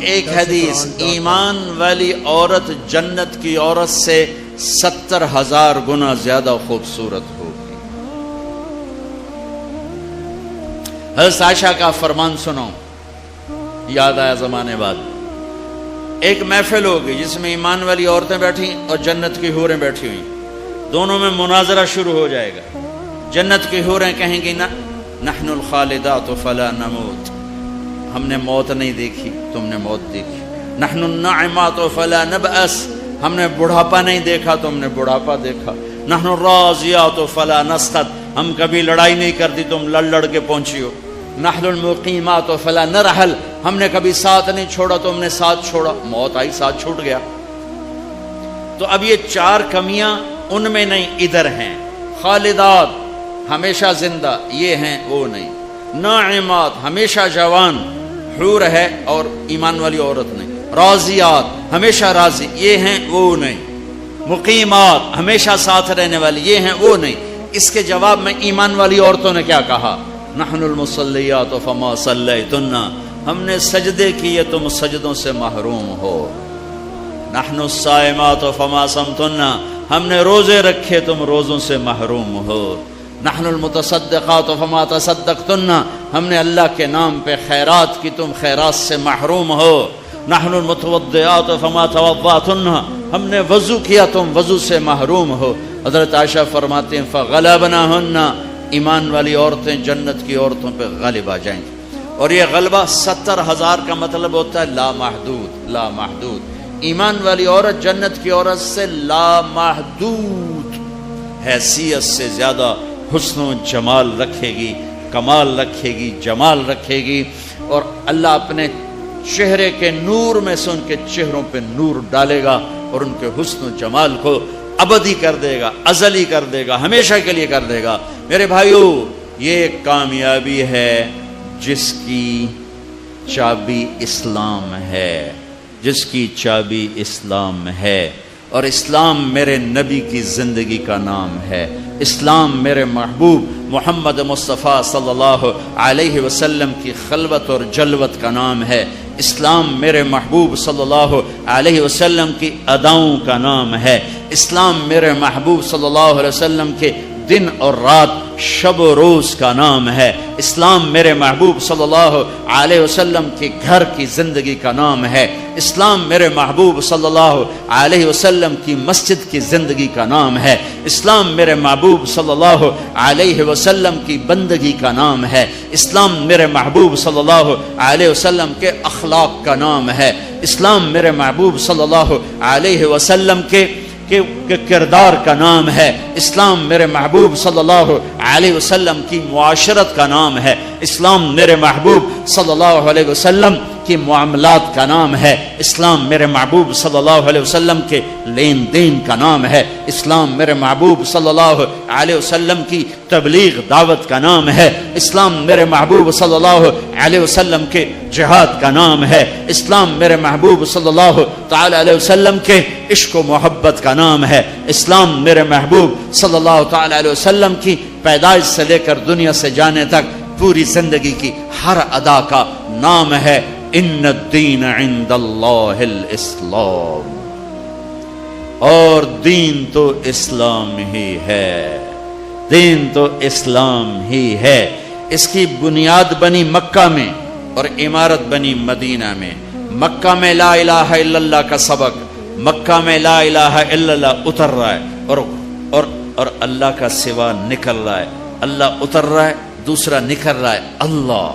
ایک حدیث، ایمان والی عورت جنت کی عورت سے 70,000 گنا زیادہ خوبصورت ہوگی. حضرت عائشہ کا فرمان سنو، یاد آیا زمانے بعد. ایک محفل ہوگی جس میں ایمان والی عورتیں بیٹھی اور جنت کی حوریں بیٹھی ہوئی، دونوں میں مناظرہ شروع ہو جائے گا. جنت کی حوریں کہیں گی نحن الخالدات فلا نموت، ہم نے موت نہیں دیکھی، تم نے موت دیکھی. نحن الناعمات فلا نبأس، ہم نے بڑھاپا نہیں دیکھا، تم نے بڑھاپا دیکھا. نحن الراضیات فلا نسخط، ہم کبھی لڑائی نہیں کرتی، تم لڑ کے پہنچی ہو. نحن المقیمات فلا نرحل، ہم نے کبھی ساتھ نہیں چھوڑا، تم نے ساتھ چھوڑا. موت آئی ساتھ چھوٹ گیا. تو اب یہ 4 کمیاں ان میں نہیں، ادھر ہیں. خالدات ہمیشہ زندہ، یہ ہیں وہ نہیں. ناعمات ہمیشہ جوان، حور ہے اور ایمان والی عورت نہیں. راضیات ہمیشہ راضی، یہ ہیں وہ نہیں. مقیمات ہمیشہ ساتھ رہنے والی، یہ ہیں وہ نہیں. اس کے جواب میں ایمان والی عورتوں نے کیا کہا؟ نحن المصلیات فما صلیتن، ہم نے سجدے کیے تم سجدوں سے محروم ہو. نحن الصائمات فما صمتن، ہم نے روزے رکھے تم روزوں سے محروم ہو. نحن المتصدقات فما تصدقتن، ہم نے اللہ کے نام پہ خیرات کی تم خیرات سے محروم ہو. نحن المتوضئات فما توضأتن، ہم نے وضو کیا تم وضو سے محروم ہو. حضرت عائشہ فرماتے ہیں فغلبناہن، ایمان والی عورتیں جنت کی عورتوں پہ غالب آ جائیں گی. اور یہ غلبہ 70,000 کا مطلب ہوتا ہے لامحدود، لامحدود. ایمان والی عورت جنت کی عورت سے لامحدود حیثیت سے زیادہ حسن و جمال رکھے گی، کمال رکھے گی، جمال رکھے گی. اور اللہ اپنے چہرے کے نور میں سے ان کے چہروں پہ نور ڈالے گا اور ان کے حسن و جمال کو ابدی کر دے گا، ازلی کر دے گا، ہمیشہ کے لیے کر دے گا. میرے بھائیو، یہ کامیابی ہے جس کی چابی اسلام ہے، جس کی چابی اسلام ہے. اور اسلام میرے نبی کی زندگی کا نام ہے. اسلام میرے محبوب محمد مصطفیٰ صلی اللہ علیہ وسلم کی خلوت اور جلوت کا نام ہے. اسلام میرے محبوب صلی اللہ علیہ وسلم کی اداؤں کا نام ہے. اسلام میرے محبوب صلی اللہ علیہ وسلم کے دن اور رات شب و روز کا نام ہے، اسلام میرے محبوب صلی اللہ علیہ وسلم کے گھر کی زندگی کا نام ہے، اسلام میرے محبوب صلی اللہ علیہ وسلم کی مسجد کی زندگی کا نام ہے، اسلام میرے محبوب صلی اللہ علیہ وسلم کی بندگی کا نام ہے، اسلام میرے محبوب صلی اللہ علیہ وسلم کے اخلاق کا نام ہے، اسلام میرے محبوب صلی اللہ علیہ وسلم کے کردار کا نام ہے، اسلام میرے محبوب صلی اللہ علیہ وسلم کی معاشرت کا نام ہے، اسلام میرے محبوب صلی اللہ علیہ وسلم کی معاملات کا نام ہے، اسلام میرے محبوب صلی اللہ علیہ وسلم کے لین دین کا نام ہے، اسلام میرے محبوب صلی اللہ علیہ وسلم کی تبلیغ دعوت کا نام ہے، اسلام میرے محبوب صلی اللہ علیہ وسلم کے جہاد کا نام ہے، اسلام میرے محبوب صلی اللہ تعالی علیہ وسلم کے عشق و محبت کا نام ہے، اسلام میرے محبوب صلی اللہ تعالی علیہ وسلم کی پیدائش سے لے کر دنیا سے جانے تک پوری زندگی کی ہر ادا کا نام ہے ان الدین عند اللہ الاسلام، اور دین تو اسلام ہی ہے، دین تو اسلام ہی ہے۔ اس کی بنیاد بنی مکہ میں اور عمارت بنی مدینہ میں۔ مکہ میں لا الہ الا اللہ کا سبق، مکہ میں لا الہ الا اللہ اتر رہا ہے اور اللہ کا سوا نکل رہا ہے، اللہ اتر رہا ہے، دوسرا نکل رہا ہے، اللہ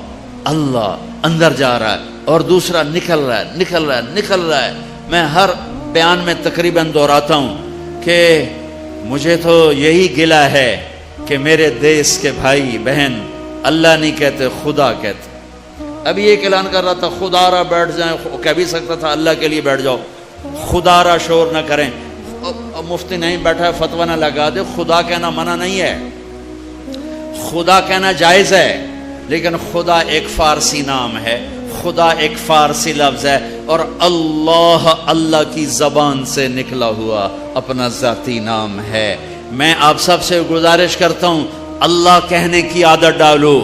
اللہ اندر جا رہا ہے اور دوسرا نکل رہا ہے۔ میں ہر بیان میں تقریباً دہراتا ہوں کہ مجھے تو یہی گلہ ہے کہ میرے دیس کے بھائی بہن اللہ نہیں کہتے، خدا کہتے۔ ابھی ایک اعلان کر رہا تھا خدا را بیٹھ جائیں، کہہ بھی سکتا تھا اللہ کے لیے بیٹھ جاؤ، خدا را شور نہ کریں۔ مفتی نہیں بیٹھا ہے فتویٰ نہ لگا دے، خدا کہنا منع نہیں ہے، خدا کہنا جائز ہے، لیکن خدا ایک فارسی نام ہے، خدا ایک فارسی لفظ ہے، اور اللہ کی زبان سے نکلا ہوا اپنا ذاتی نام ہے۔ میں آپ سب سے گزارش کرتا ہوں اللہ کہنے کی عادت ڈالو،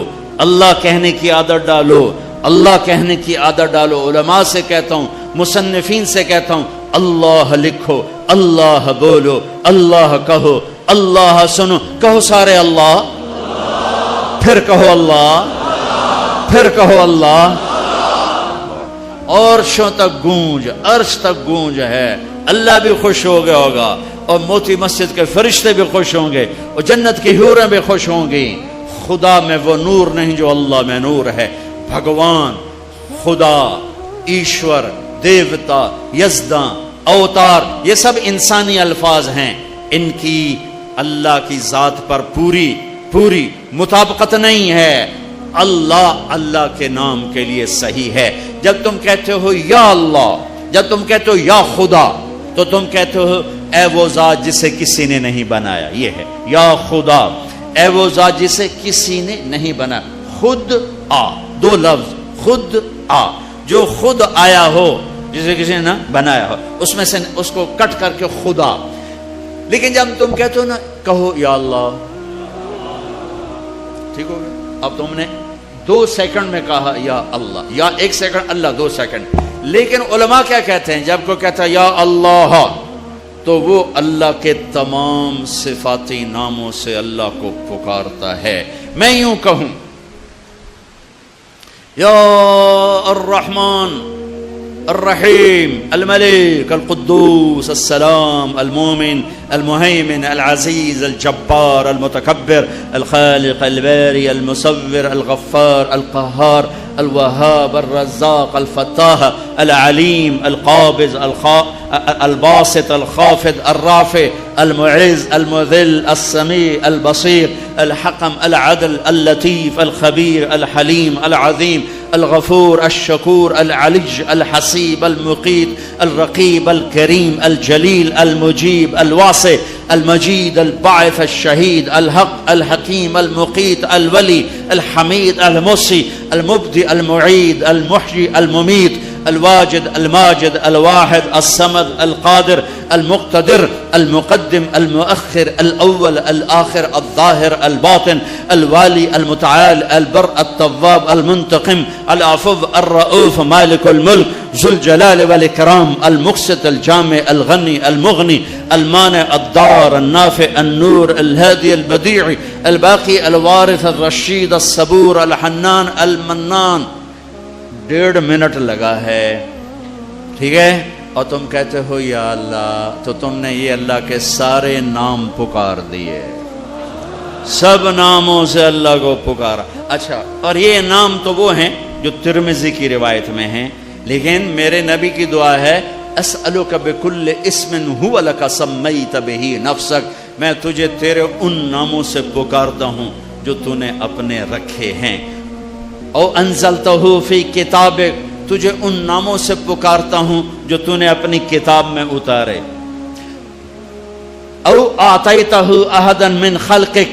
اللہ کہنے کی عادت ڈالو، اللہ کہنے کی عادت ڈالو۔ علماء سے کہتا ہوں، مصنفین سے کہتا ہوں، اللہ لکھو، اللہ بولو، اللہ کہو، اللہ سنو، کہو سارے اللہ، پھر کہو اللہ، پھر کہو اللہ، عرشوں تک گونج، عرش تک گونج ہے۔ اللہ بھی خوش ہو گیا ہوگا، اور موتی مسجد کے فرشتے بھی خوش ہوں گے، اور جنت کی حوریں بھی خوش ہوں گی۔ خدا میں وہ نور نہیں جو اللہ میں نور ہے۔ بھگوان، خدا، ایشور، دیوتا، یزداں، اوتار، یہ سب انسانی الفاظ ہیں، ان کی اللہ کی ذات پر پوری مطابقت نہیں ہے۔ اللہ کے نام کے لیے صحیح ہے۔ جب تم کہتے ہو یا اللہ، جب تم کہتے ہو یا خدا، تو تم کہتے ہو اے وہ ذات جسے کسی نے نہیں بنایا، یہ ہے یا خدا، اے وہ ذات جسے کسی نے نہیں بنایا۔ خود آ، دو لفظ، خود آ، جو خود آیا ہو، جسے کسی نے نہ بنایا ہو، اس میں سے اس کو کٹ کر کے خدا۔ لیکن جب تم کہتے ہو نا، کہو یا اللہ، ٹھیک ہو گیا۔ اب تم نے 2 سیکنڈ میں کہا یا اللہ، یا 1 سیکنڈ اللہ، 2 سیکنڈ۔ لیکن علماء کیا کہتے ہیں؟ جب کوئی کہتا ہے یا اللہ، تو وہ اللہ کے تمام صفاتی ناموں سے اللہ کو پکارتا ہے۔ میں یوں کہوں یا الرحمن الرحیم الملک القدوس السلام المؤمن المهيمن العزيز الجبار المتكبر الخالق الباري المصور الغفار القهار الوهاب الرزاق الفتاح العليم القابض الباسط الخافض الرافع المعز المذل السميع البصير الحكم العدل اللطيف الخبير الحليم العظيم الغفور الشكور العلي الحسيب المقيت الرقيب الكريم الجليل المجيب الواسع المجيد الباعث الشهيد الحق الحكيم المقيت الولي الحميد المحصي المبدئ المعيد المحيي المميت الواجد الماجد الواحد الصمد القادر المقتدر المقدم المؤخر الأول الآخر الظاهر الباطن الوالي المتعال البر التواب المنتقم العفو الرؤوف مالك الملك ذو الجلال والإكرام المقسط الجامع الغني المغني المانع الضار النافع النور الهادي البديع الباقي الوارث الرشید الصبور الحنان المنان. 1.5 منٹ لگا ہے، ٹھیک ہے، اور تم کہتے ہو یا اللہ، تو تم نے یہ اللہ کے سارے نام پکار دیے، سب ناموں سے اللہ کو پکارا. اچھا، اور یہ نام تو وہ ہیں جو ترمذی کی روایت میں ہیں، لیکن میرے نبی کی دعا ہے اسألک بکل اسم هو لک سمیت بہ نفسک، میں تجھے تیرے ان ناموں سے پکارتا ہوں جو تو نے اپنے رکھے ہیں. او انزلتہ فی کتابک، تجھے ان ناموں سے پکارتا ہوں جو تو نے اپنی کتاب میں اتارے. او اعطیتہ احدا من خلقک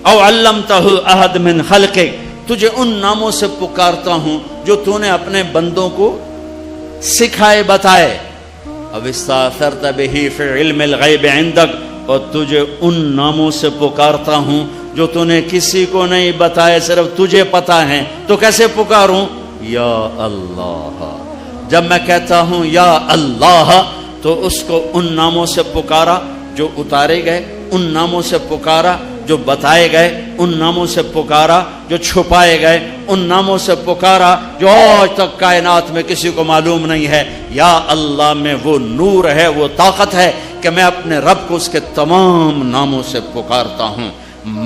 او علمتہ احد من خلقک، تجھے ان ناموں سے پکارتا ہوں جو تو نے اپنے بندوں کو سکھائے بتائے. اب استاثرت بہ فی علم الغیب عندک، اور تجھے ان ناموں سے پکارتا ہوں جو تو نے کسی کو نہیں بتائے، صرف تجھے پتا ہے. تو کیسے پکاروں؟ یا اللہ. جب میں کہتا ہوں یا اللہ تو اس کو ان ناموں سے پکارا جو اتارے گئے، ان ناموں سے پکارا جو بتائے گئے، ان ناموں سے پکارا جو چھپائے گئے، ان ناموں سے پکارا جو آج تک کائنات میں کسی کو معلوم نہیں ہے. یا اللہ میں وہ نور ہے، وہ طاقت ہے کہ میں اپنے رب کو اس کے تمام ناموں سے پکارتا ہوں.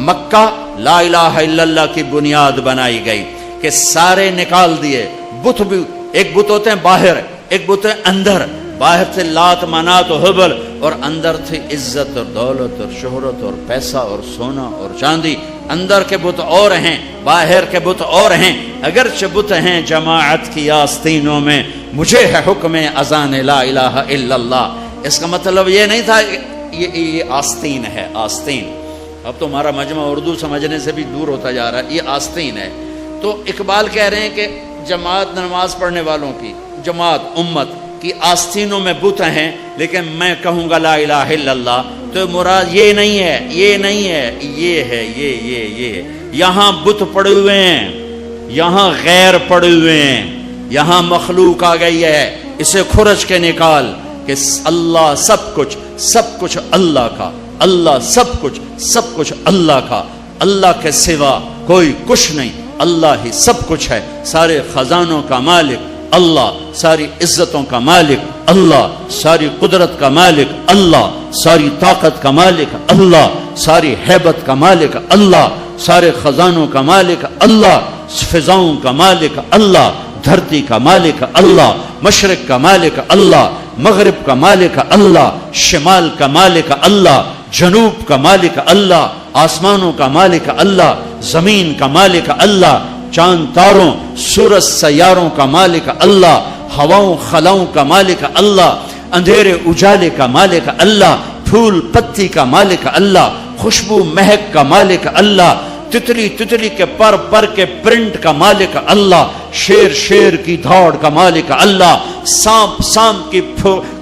مکہ لا الہ الا اللہ کی بنیاد بنائی گئی کہ سارے نکال دیے بت بھی. ایک بت ہوتے ہیں باہر، ایک بت ہے اندر. باہر تھے لات منات و حبل، اور اندر تھی عزت اور دولت اور شہرت اور پیسہ اور سونا اور چاندی. اندر کے بت اور ہیں، باہر کے بت اور ہیں. اگرچہ بت ہیں جماعت کی آستینوں میں، مجھے ہے حکم اذان لا الہ الا اللہ. اس کا مطلب یہ نہیں تھا یہ آستین ہے، آستین. اب تو ہمارا مجمع اردو سمجھنے سے بھی دور ہوتا جا رہا ہے. یہ آستین ہے. تو اقبال کہہ رہے ہیں کہ جماعت نماز پڑھنے والوں کی، جماعت امت کی آستینوں میں بت ہیں، لیکن میں کہوں گا لا الہ الا اللہ تو مراد یہ نہیں ہے، یہ نہیں ہے، یہ ہے، یہ. یہاں بت پڑے ہوئے ہیں، یہاں غیر پڑے ہوئے ہیں، یہاں مخلوق آ گئی ہے. اسے کھرچ کے نکال کہ اللہ سب کچھ اللہ کا، اللہ سب کچھ اللہ کا. اللہ کے سوا کوئی کچھ نہیں، اللہ ہی سب کچھ ہے. سارے خزانوں کا مالک اللہ، ساری عزتوں کا مالک اللہ، ساری قدرت کا مالک اللہ، ساری طاقت کا مالک اللہ، ساری ہیبت کا مالک اللہ، سارے خزانوں کا مالک اللہ، فضاؤں کا مالک اللہ، دھرتی کا مالک اللہ، مشرق کا مالک اللہ، مغرب کا مالک اللہ، شمال کا مالک اللہ، جنوب کا مالک اللہ، آسمانوں کا مالک اللہ، زمین کا مالک اللہ، چاند تاروں سورج سیاروں کا مالک اللہ، ہواؤں خلاؤں کا مالک اللہ، اندھیرے اجالے کا مالک اللہ، پھول پتی کا مالک اللہ، خوشبو مہک کا مالک اللہ، تتلی کے پر کے پرنٹ کا مالک اللہ، شیر کی دھاڑ کا مالک اللہ، سانپ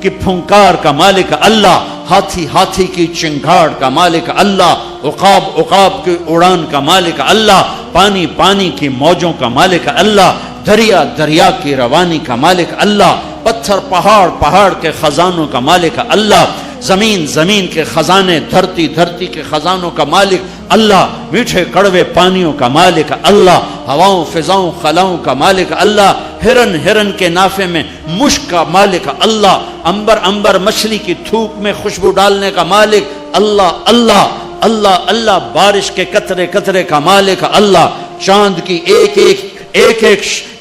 کی پھنکار کا مالک اللہ، ہاتھی کی چنگھاڑ کا مالک اللہ، عقاب کی اڑان کا مالک اللہ، پانی کی موجوں کا مالک اللہ، دریا کی روانی کا مالک اللہ، پتھر پہاڑ کے خزانوں کا مالک اللہ، زمین کے خزانے، دھرتی کے خزانوں کا مالک اللہ، میٹھے کڑوے پانیوں کا مالک اللہ، ہواؤں فضاؤں خلاؤں کا مالک اللہ، ہرن کے نافے میں مشک کا مالک اللہ، انبر مچھلی کی تھوک میں خوشبو ڈالنے کا مالک اللہ، بارش کے قطرے کا مالک اللہ، چاند کی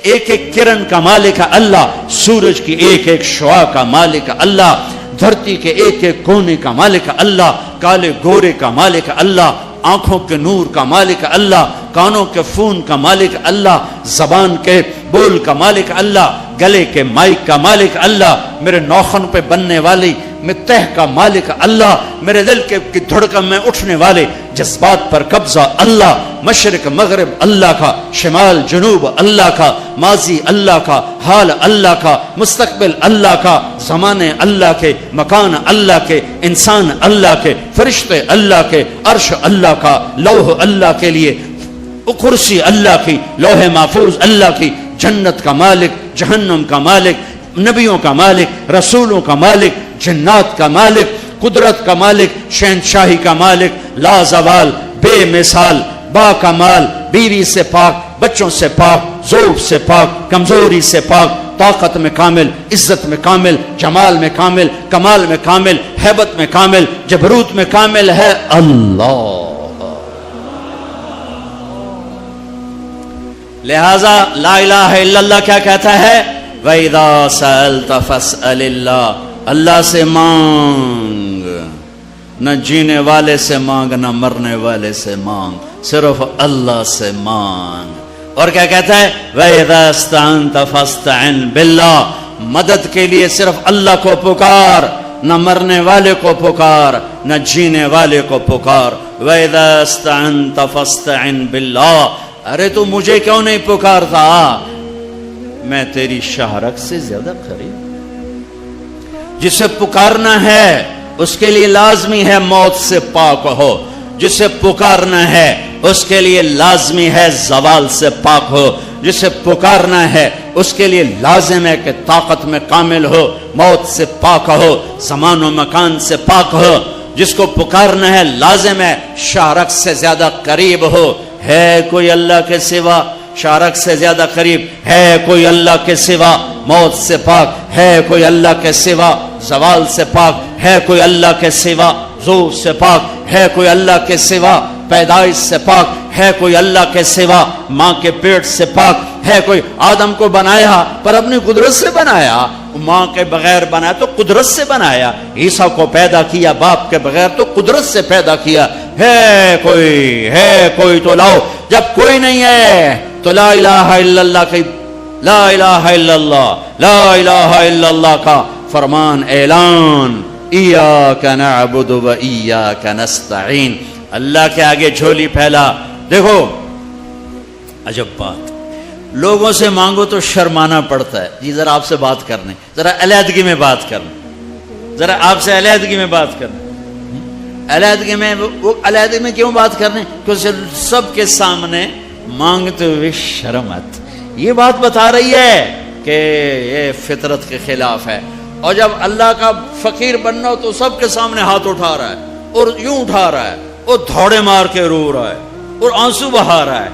ایک کرن کا مالک اللہ، سورج کی ایک شعاع کا مالک اللہ، دھرتی کے ایک کونے کا مالک اللہ، کالے گورے کا مالک اللہ، آنکھوں کے نور کا مالک اللہ، کانوں کے فون کا مالک اللہ، زبان کے بول کا مالک اللہ، گلے کے مائک کا مالک اللہ، میرے ناخن پہ بننے والی میں تہ کا مالک اللہ، میرے دل کی دھڑکن میں اٹھنے والے جذبات پر قبضہ اللہ، مشرق مغرب اللہ کا، شمال جنوب اللہ کا، ماضی اللہ کا، حال اللہ کا، مستقبل اللہ کا، زمانے اللہ کے، مکان اللہ کے، انسان اللہ کے، فرشتے اللہ کے، عرش اللہ کا، لوح اللہ کے لیے، کرسی اللہ کی، لوح محفوظ اللہ کی، جنت کا مالک، جہنم کا مالک، نبیوں کا مالک، رسولوں کا مالک، جنات کا مالک، قدرت کا مالک، شہنشاہی کا مالک، لا زوال، بے مثال، با کمال، بیوی سے پاک، بچوں سے پاک، ذوق سے پاک، کمزوری سے پاک، طاقت میں کامل، عزت میں کامل، جمال میں کامل، کمال میں کامل، ہیبت میں کامل، جبروت میں کامل ہے اللہ۔ لہذا لا الہ الا اللہ کیا کہتا ہے؟ وَإِذَا سَأَلْتَ فَاسْأَلِ اللَّهِ، اللہ سے مانگ، نہ جینے والے سے مانگ، نہ مرنے والے سے مانگ، صرف اللہ سے مانگ۔ اور کیا کہتا ہے؟ وَإِذَا اسْتَعَنْتَ فَاسْتَعِنْ بِاللَّهِ، مدد کے لیے صرف اللہ کو پکار، نہ مرنے والے کو پکار، نہ جینے والے کو پکار۔ وَإِذَا اسْتَعَنْتَ فَاسْتَعِنْ بِاللَّهِ، ارے تو مجھے کیوں نہیں پکارتا؟ میں تیری شہرک سے زیادہ قریب۔ جسے پکارنا ہے اس کے لیے لازمی ہے موت سے پاک ہو، جسے پکارنا ہے اس کے لیے لازمی ہے زوال سے پاک ہو، جسے پکارنا ہے اس کے لیے لازم ہے کہ طاقت میں کامل ہو، موت سے پاک ہو، زمان و مکان سے پاک ہو۔ جس کو پکارنا ہے لازم ہے شہرک سے زیادہ قریب ہو۔ ہے کوئی اللہ کے سوا شارک سے زیادہ قریب؟ ہے کوئی اللہ کے سوا موت سے پاک؟ ہے کوئی اللہ کے سوا زوال سے پاک؟ ہے کوئی اللہ کے سوا زور سے پاک؟ ہے کوئی اللہ کے سوا پیدائش سے پاک؟ ہے کوئی اللہ کے سوا ماں کے پیٹ سے پاک؟ ہے کوئی؟ آدم کو بنایا پر اپنی قدرت سے بنایا، ماں کے بغیر بنایا تو قدرت سے بنایا، عیسیٰ کو پیدا کیا باپ کے بغیر تو قدرت سے پیدا کیا۔ ہے کوئی تو لاؤ، جب کوئی نہیں ہے تو لا الہ الا اللہ کی، لا الہ الا اللہ، لا الہ الا اللہ کا فرمان اعلان، ایاک نعبد و ایاک نستعین، اللہ کے آگے جھولی پھیلا۔ دیکھو عجب بات، لوگوں سے مانگو تو شرمانا پڑتا ہے، جی ذرا آپ سے بات کرنے، ذرا علیحدگی میں بات کرنے، ذرا آپ سے علیحدگی میں بات کرنے۔ علیحدگی میں وہ علیحدگی میں کیوں بات کرنے؟ کیونکہ سب کے سامنے مانگتے ہوئے شرمت، یہ بات بتا رہی ہے کہ یہ فطرت کے خلاف ہے۔ اور جب اللہ کا فقیر بننا ہو تو سب کے سامنے ہاتھ اٹھا رہا ہے اور یوں اٹھا رہا ہے اور دھوڑے مار کے رو رہا ہے اور آنسو بہا رہا ہے،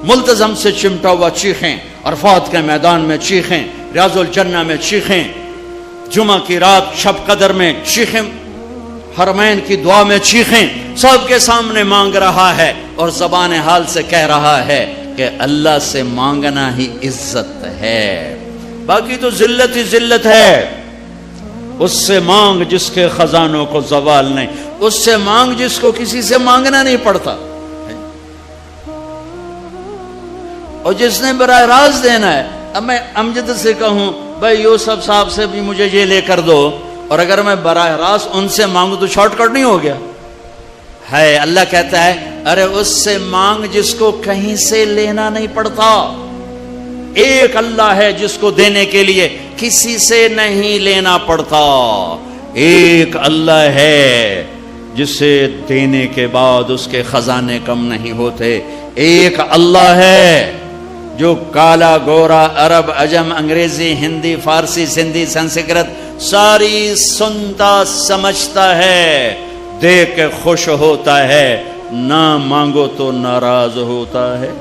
ملتزم سے چمٹا ہوا چیخیں، عرفات کے میدان میں چیخیں، ریاض الجنہ میں چیخیں، جمعہ کی رات شب قدر میں چیخیں، حرمین کی دعا میں چیخیں، سب کے سامنے مانگ رہا ہے اور زبان حال سے کہہ رہا ہے کہ اللہ سے مانگنا ہی عزت ہے، باقی تو ذلت ہی ذلت ہے۔ اس سے مانگ جس کے خزانوں کو زوال نہیں، اس سے مانگ جس کو کسی سے مانگنا نہیں پڑتا، اور جس نے براہ راست دینا ہے۔ اب میں امجد سے کہوں بھائی یوسف صاحب سے بھی مجھے یہ لے کر دو، اور اگر میں براہ راست ان سے مانگوں تو شارٹ کٹ نہیں ہو گیا ہے؟ اللہ کہتا ہے ارے اس سے مانگ جس کو کہیں سے لینا نہیں پڑتا۔ ایک اللہ ہے جس کو دینے کے لیے کسی سے نہیں لینا پڑتا، ایک اللہ ہے جسے دینے کے بعد اس کے خزانے کم نہیں ہوتے، ایک اللہ ہے جو کالا گورا عرب عجم انگریزی ہندی فارسی سندھی سنسکرت ساری سنتا سمجھتا ہے، دیکھ کے خوش ہوتا ہے، نہ مانگو تو ناراض ہوتا ہے۔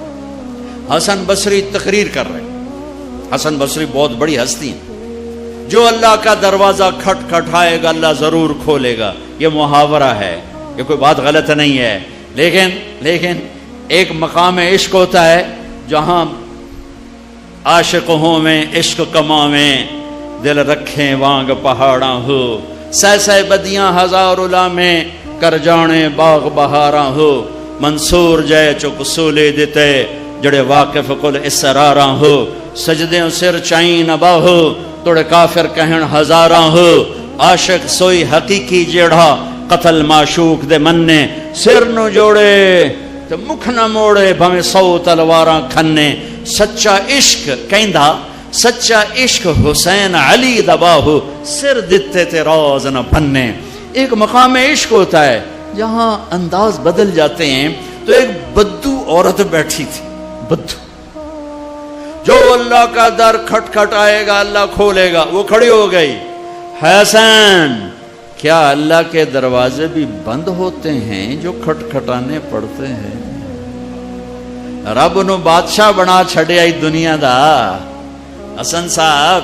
حسن بصری تقریر کر رہے ہیں، حسن بصری بہت بڑی ہستی ہیں، جو اللہ کا دروازہ کھٹکھٹائے گا اللہ ضرور کھولے گا، یہ محاورہ ہے، یہ کوئی بات غلط نہیں ہے، لیکن ایک مقام عشق ہوتا ہے جہاں عاشق ہوں میں عشق کما میں دل رکھیں وانگ پہاڑاں ہو، سہ بدیاں ہزار الا میں کر جانے باغ بہاراں ہو، منصور جے چک سولے دیتے جڑے واقف کل اسراراں ہو، سجدے سر چائیں نبا ہو توڑے کافر کہن ہزاراں ہو، عاشق سوئی حقیقی جیڑا قتل معشوق دے مننے سر نو جوڑے تے مکھ نہ موڑے بھویں 100 تلواراں کھنے سچا عشق کہندا سچا عشق حسین علی دباہو سر دتے تے راز نہ بننے. ایک مقام عشق ہوتا ہے جہاں انداز بدل جاتے ہیں. تو ایک بدو عورت بیٹھی تھی, بدو, جو اللہ کا در کھٹ کھٹ آئے گا اللہ کھولے گا. وہ کھڑی ہو گئی, حسین کیا اللہ کے دروازے بھی بند ہوتے ہیں جو کھٹ کھٹانے پڑتے ہیں؟ رب نو بادشاہ بنا چھڑیا ہی دنیا دا. حسن صاحب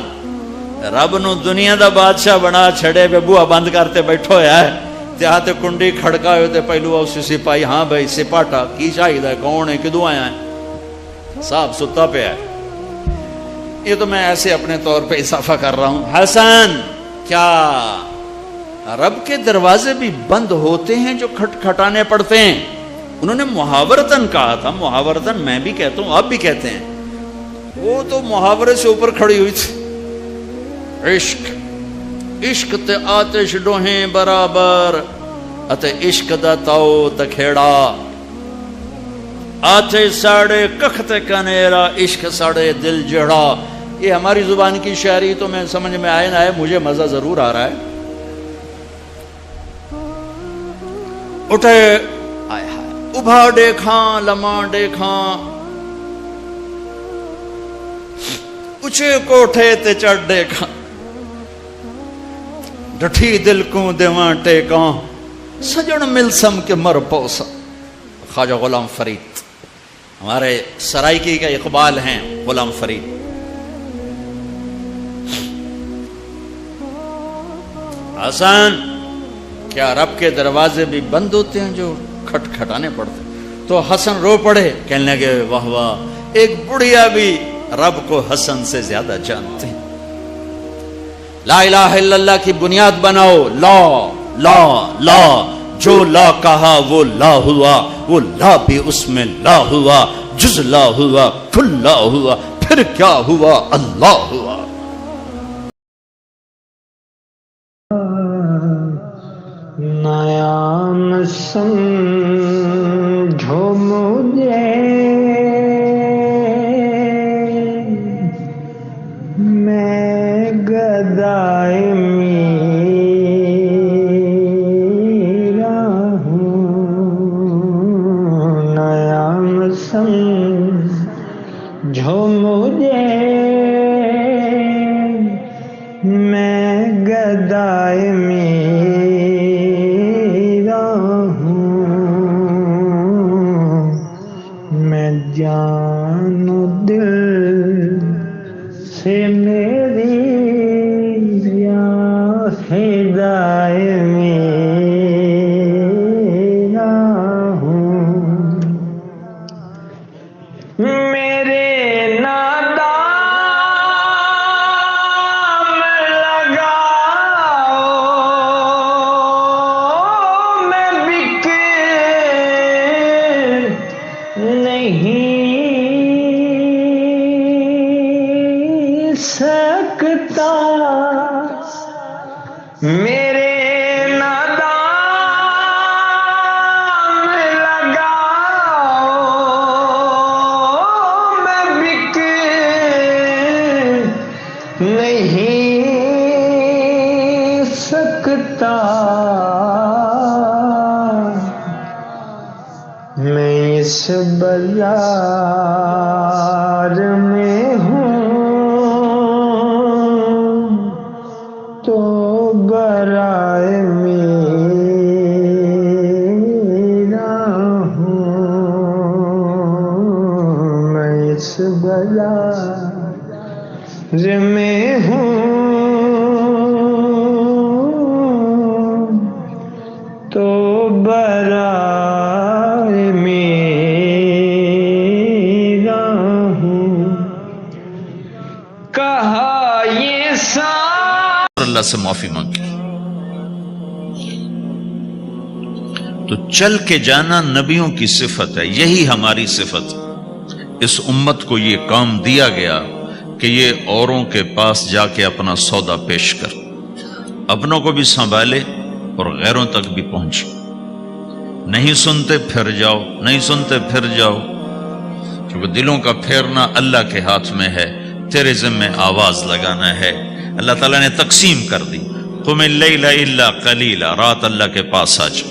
رب نو دنیا دا بادشاہ بنا چھڑے پہ بوہا بند کرتے بیٹھو ہے تے کنڈی کھڑکا ہوئے تے پہلو اسی سپاہی, ہاں بھائی سپاٹا کی شاہد ہے, کون ہے, کدوں آیا ہے؟ صاحب ستا پہ ہے. یہ تو میں ایسے اپنے طور پہ اضافہ کر رہا ہوں. حسن کیا رب کے دروازے بھی بند ہوتے ہیں جو کھٹ کھٹانے پڑتے ہیں؟ انہوں نے محاورتاً کہا تھا, محاورتاً میں بھی کہتا ہوں, آپ بھی کہتے ہیں. وہ تو محاورے سے اوپر کھڑی ہوئی تھی. عشق عشق تے آتش ڈوہیں برابر اتے عشق دا تاؤ تکھیڑا. آتش ساڑے ککھ تے کنیرا عشق ساڑے دل جڑا. یہ ہماری زبان کی شاعری تو میں سمجھ میں آئے نہ آئے, مجھے مزہ ضرور آ رہا ہے. اٹھے آئے ہائے ابھا دیکھاں لمحہ دیکھاں, اچھے کوٹھے تے چڑھ دیکھاں, ڈٹھی دل کو دیواں ٹیکاں, سجن ملسم کے مر پوسا. خواجہ غلام فرید ہمارے سرائکی کا اقبال ہیں, غلام فرید. حسن کیا رب کے دروازے بھی بند ہوتے ہیں جو کھٹ کھٹانے پڑتے ہیں؟ تو حسن رو پڑے, کہنے لگے واہ واہ, ایک بڑھیا بھی رب کو حسن سے زیادہ جانتے ہیں. لا الہ الا اللہ کی بنیاد بناؤ. لا لا لا, جو لا کہا وہ لا ہوا, وہ لا بھی اس میں لا ہوا, جز لا ہوا کل لا ہوا, پھر کیا ہوا اللہ ہوا. نیا سمجھو مجھے میں گدائے میرا ہوں. نیا سمجھو مجھے میں گدائے جان و دل سے میری یا فدائے میرا ہوں. میرے نادام لگاؤ میں بک نہیں سکتا. میرے نادام لگاؤ میں بک نہیں سکتا. میں اس بازار میں ہوں تو برائے میرا ہوں. میں اس بازار میں ہوں تو برائے میرا ہوں. کہا یہ اللہ سے معافی مانگی. تو چل کے جانا نبیوں کی صفت ہے, یہی ہماری صفت. اس امت کو یہ کام دیا گیا کہ یہ اوروں کے پاس جا کے اپنا سودا پیش کر. اپنوں کو بھی سنبھالے اور غیروں تک بھی پہنچے. نہیں سنتے پھر جاؤ، نہیں سنتے پھر جاؤ، کیونکہ دلوں کا پھیرنا اللہ کے ہاتھ میں ہے. تیرے ذمہ آواز لگانا ہے. اللہ تعالیٰ نے تقسیم کر دی. قم اللیل الا قلیلا، رات اللہ کے پاس آ جا.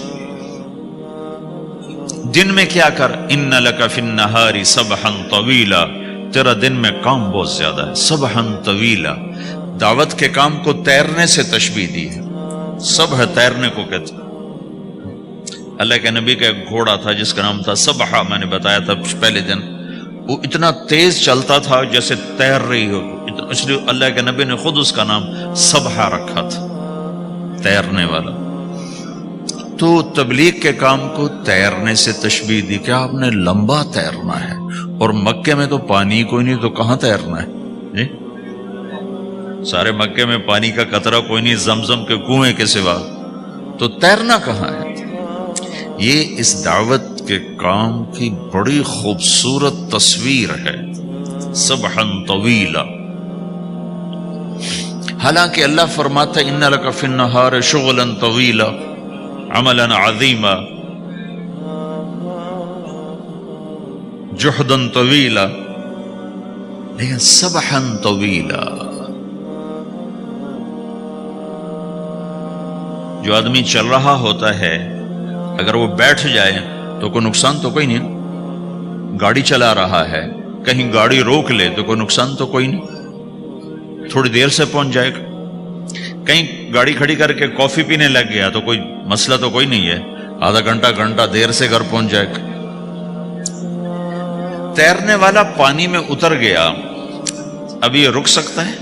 دن میں کیا کر، ان لک فی النہار سبحا طویلا، تیرا دن میں کام بہت زیادہ ہے. سبحا طویلا، دعوت کے کام کو تیرنے سے تشبیہ دی ہے. سبح تیرنے کو کہتے. اللہ کے نبی کا ایک گھوڑا تھا جس کا نام تھا سبحہ، میں نے بتایا تھا پہلے دن. وہ اتنا تیز چلتا تھا جیسے تیر رہی ہو، اس لیے اللہ کے نبی نے خود اس کا نام سبحہ رکھا تھا، تیرنے والا. تو تبلیغ کے کام کو تیرنے سے تشبیہ دی کہ آپ نے لمبا تیرنا ہے. اور مکے میں تو پانی کوئی نہیں، تو کہاں تیرنا ہے جی؟ سارے مکے میں پانی کا قطرہ کوئی نہیں زمزم کے کنویں کے سوا، تو تیرنا کہاں ہے؟ یہ اس دعوت کے کام کی بڑی خوبصورت تصویر ہے. سبحا طویلا. حالانکہ اللہ فرماتا ہے ان لک فی النہار شغلا طویلا عملا عظیما جہدا طویلا، لیکن سبحا طویلا. جو آدمی چل رہا ہوتا ہے اگر وہ بیٹھ جائے تو کوئی نقصان تو کوئی نہیں. گاڑی چلا رہا ہے، کہیں گاڑی روک لے تو کوئی نقصان تو کوئی نہیں، تھوڑی دیر سے پہنچ جائے گا. کہیں گاڑی کھڑی کر کے کافی پینے لگ گیا تو کوئی مسئلہ تو کوئی نہیں ہے، آدھا گھنٹہ دیر سے گھر پہنچ جائے گا. تیرنے والا پانی میں اتر گیا، اب یہ رک سکتا ہے؟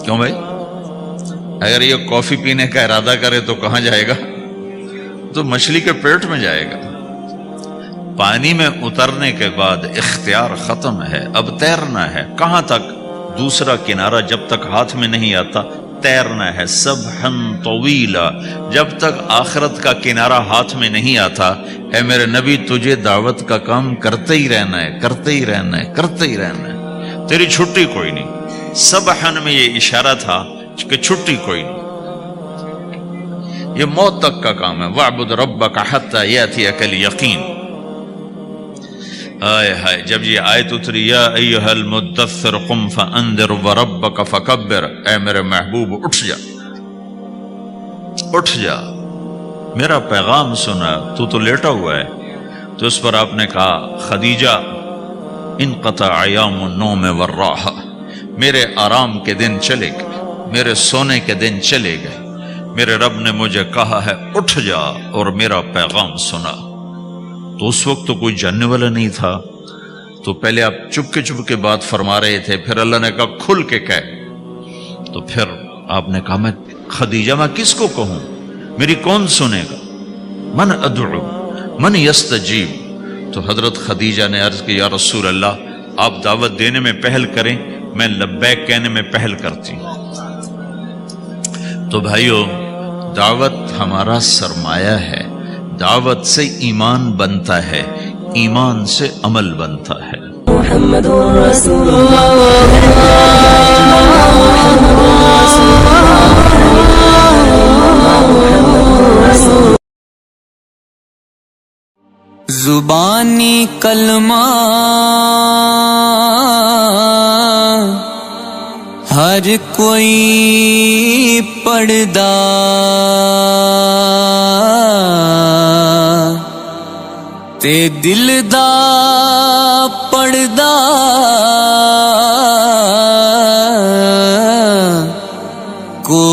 کیوں بھائی؟ اگر یہ کافی پینے کا ارادہ کرے تو کہاں جائے گا؟ تو مچھلی کے پیٹ میں جائے گا. پانی میں اترنے کے بعد اختیار ختم ہے، اب تیرنا ہے. کہاں تک؟ دوسرا کنارہ جب تک ہاتھ میں نہیں آتا تیرنا ہے. سبحا طویلا، جب تک آخرت کا کنارہ ہاتھ میں نہیں آتا اے میرے نبی تجھے دعوت کا کام کرتے ہی رہنا ہے، کرتے ہی رہنا ہے، کرتے ہی رہنا ہے، تیری چھٹی کوئی نہیں. سبحا میں یہ اشارہ تھا کہ چھٹی کوئی نہیں، یہ موت تک کا کام ہے. وَاعْبُدْ رَبَّكَ حَتَّى يَأْتِيَكَ الْيَقِينُ. آئے ہائے، جب یہ آیت اتری یا ایھا المدثر قم فانذر وربک فکبر، اے میرے محبوب اٹھ جا، اٹھ جا، میرا پیغام سنا. تو لیٹا ہوا ہے. تو اس پر آپ نے کہا خدیجہ انقطع ایام النوم والراحہ، میرے آرام کے دن چلے گئے، میرے سونے کے دن چلے گئے. میرے رب نے مجھے کہا ہے اٹھ جا اور میرا پیغام سنا. تو اس وقت تو کوئی جاننے والا نہیں تھا، تو پہلے آپ چپ کے بات فرما رہے تھے، پھر اللہ نے کہا کھل کے کہہ. تو پھر آپ نے کہا میں خدیجہ میں کس کو کہوں، میری کون سنے گا؟ من ادعو من یستجیب. تو حضرت خدیجہ نے عرض کی یا رسول اللہ آپ دعوت دینے میں پہل کریں، میں لبیک کہنے میں پہل کرتی ہوں. تو بھائیو، دعوت ہمارا سرمایہ ہے. دعوت سے ایمان بنتا ہے، ایمان سے عمل بنتا ہے. محمد رسول اللہ. زبانی کلمہ ہر کوئی پڑھدا، تے دل دا پڑھدا کو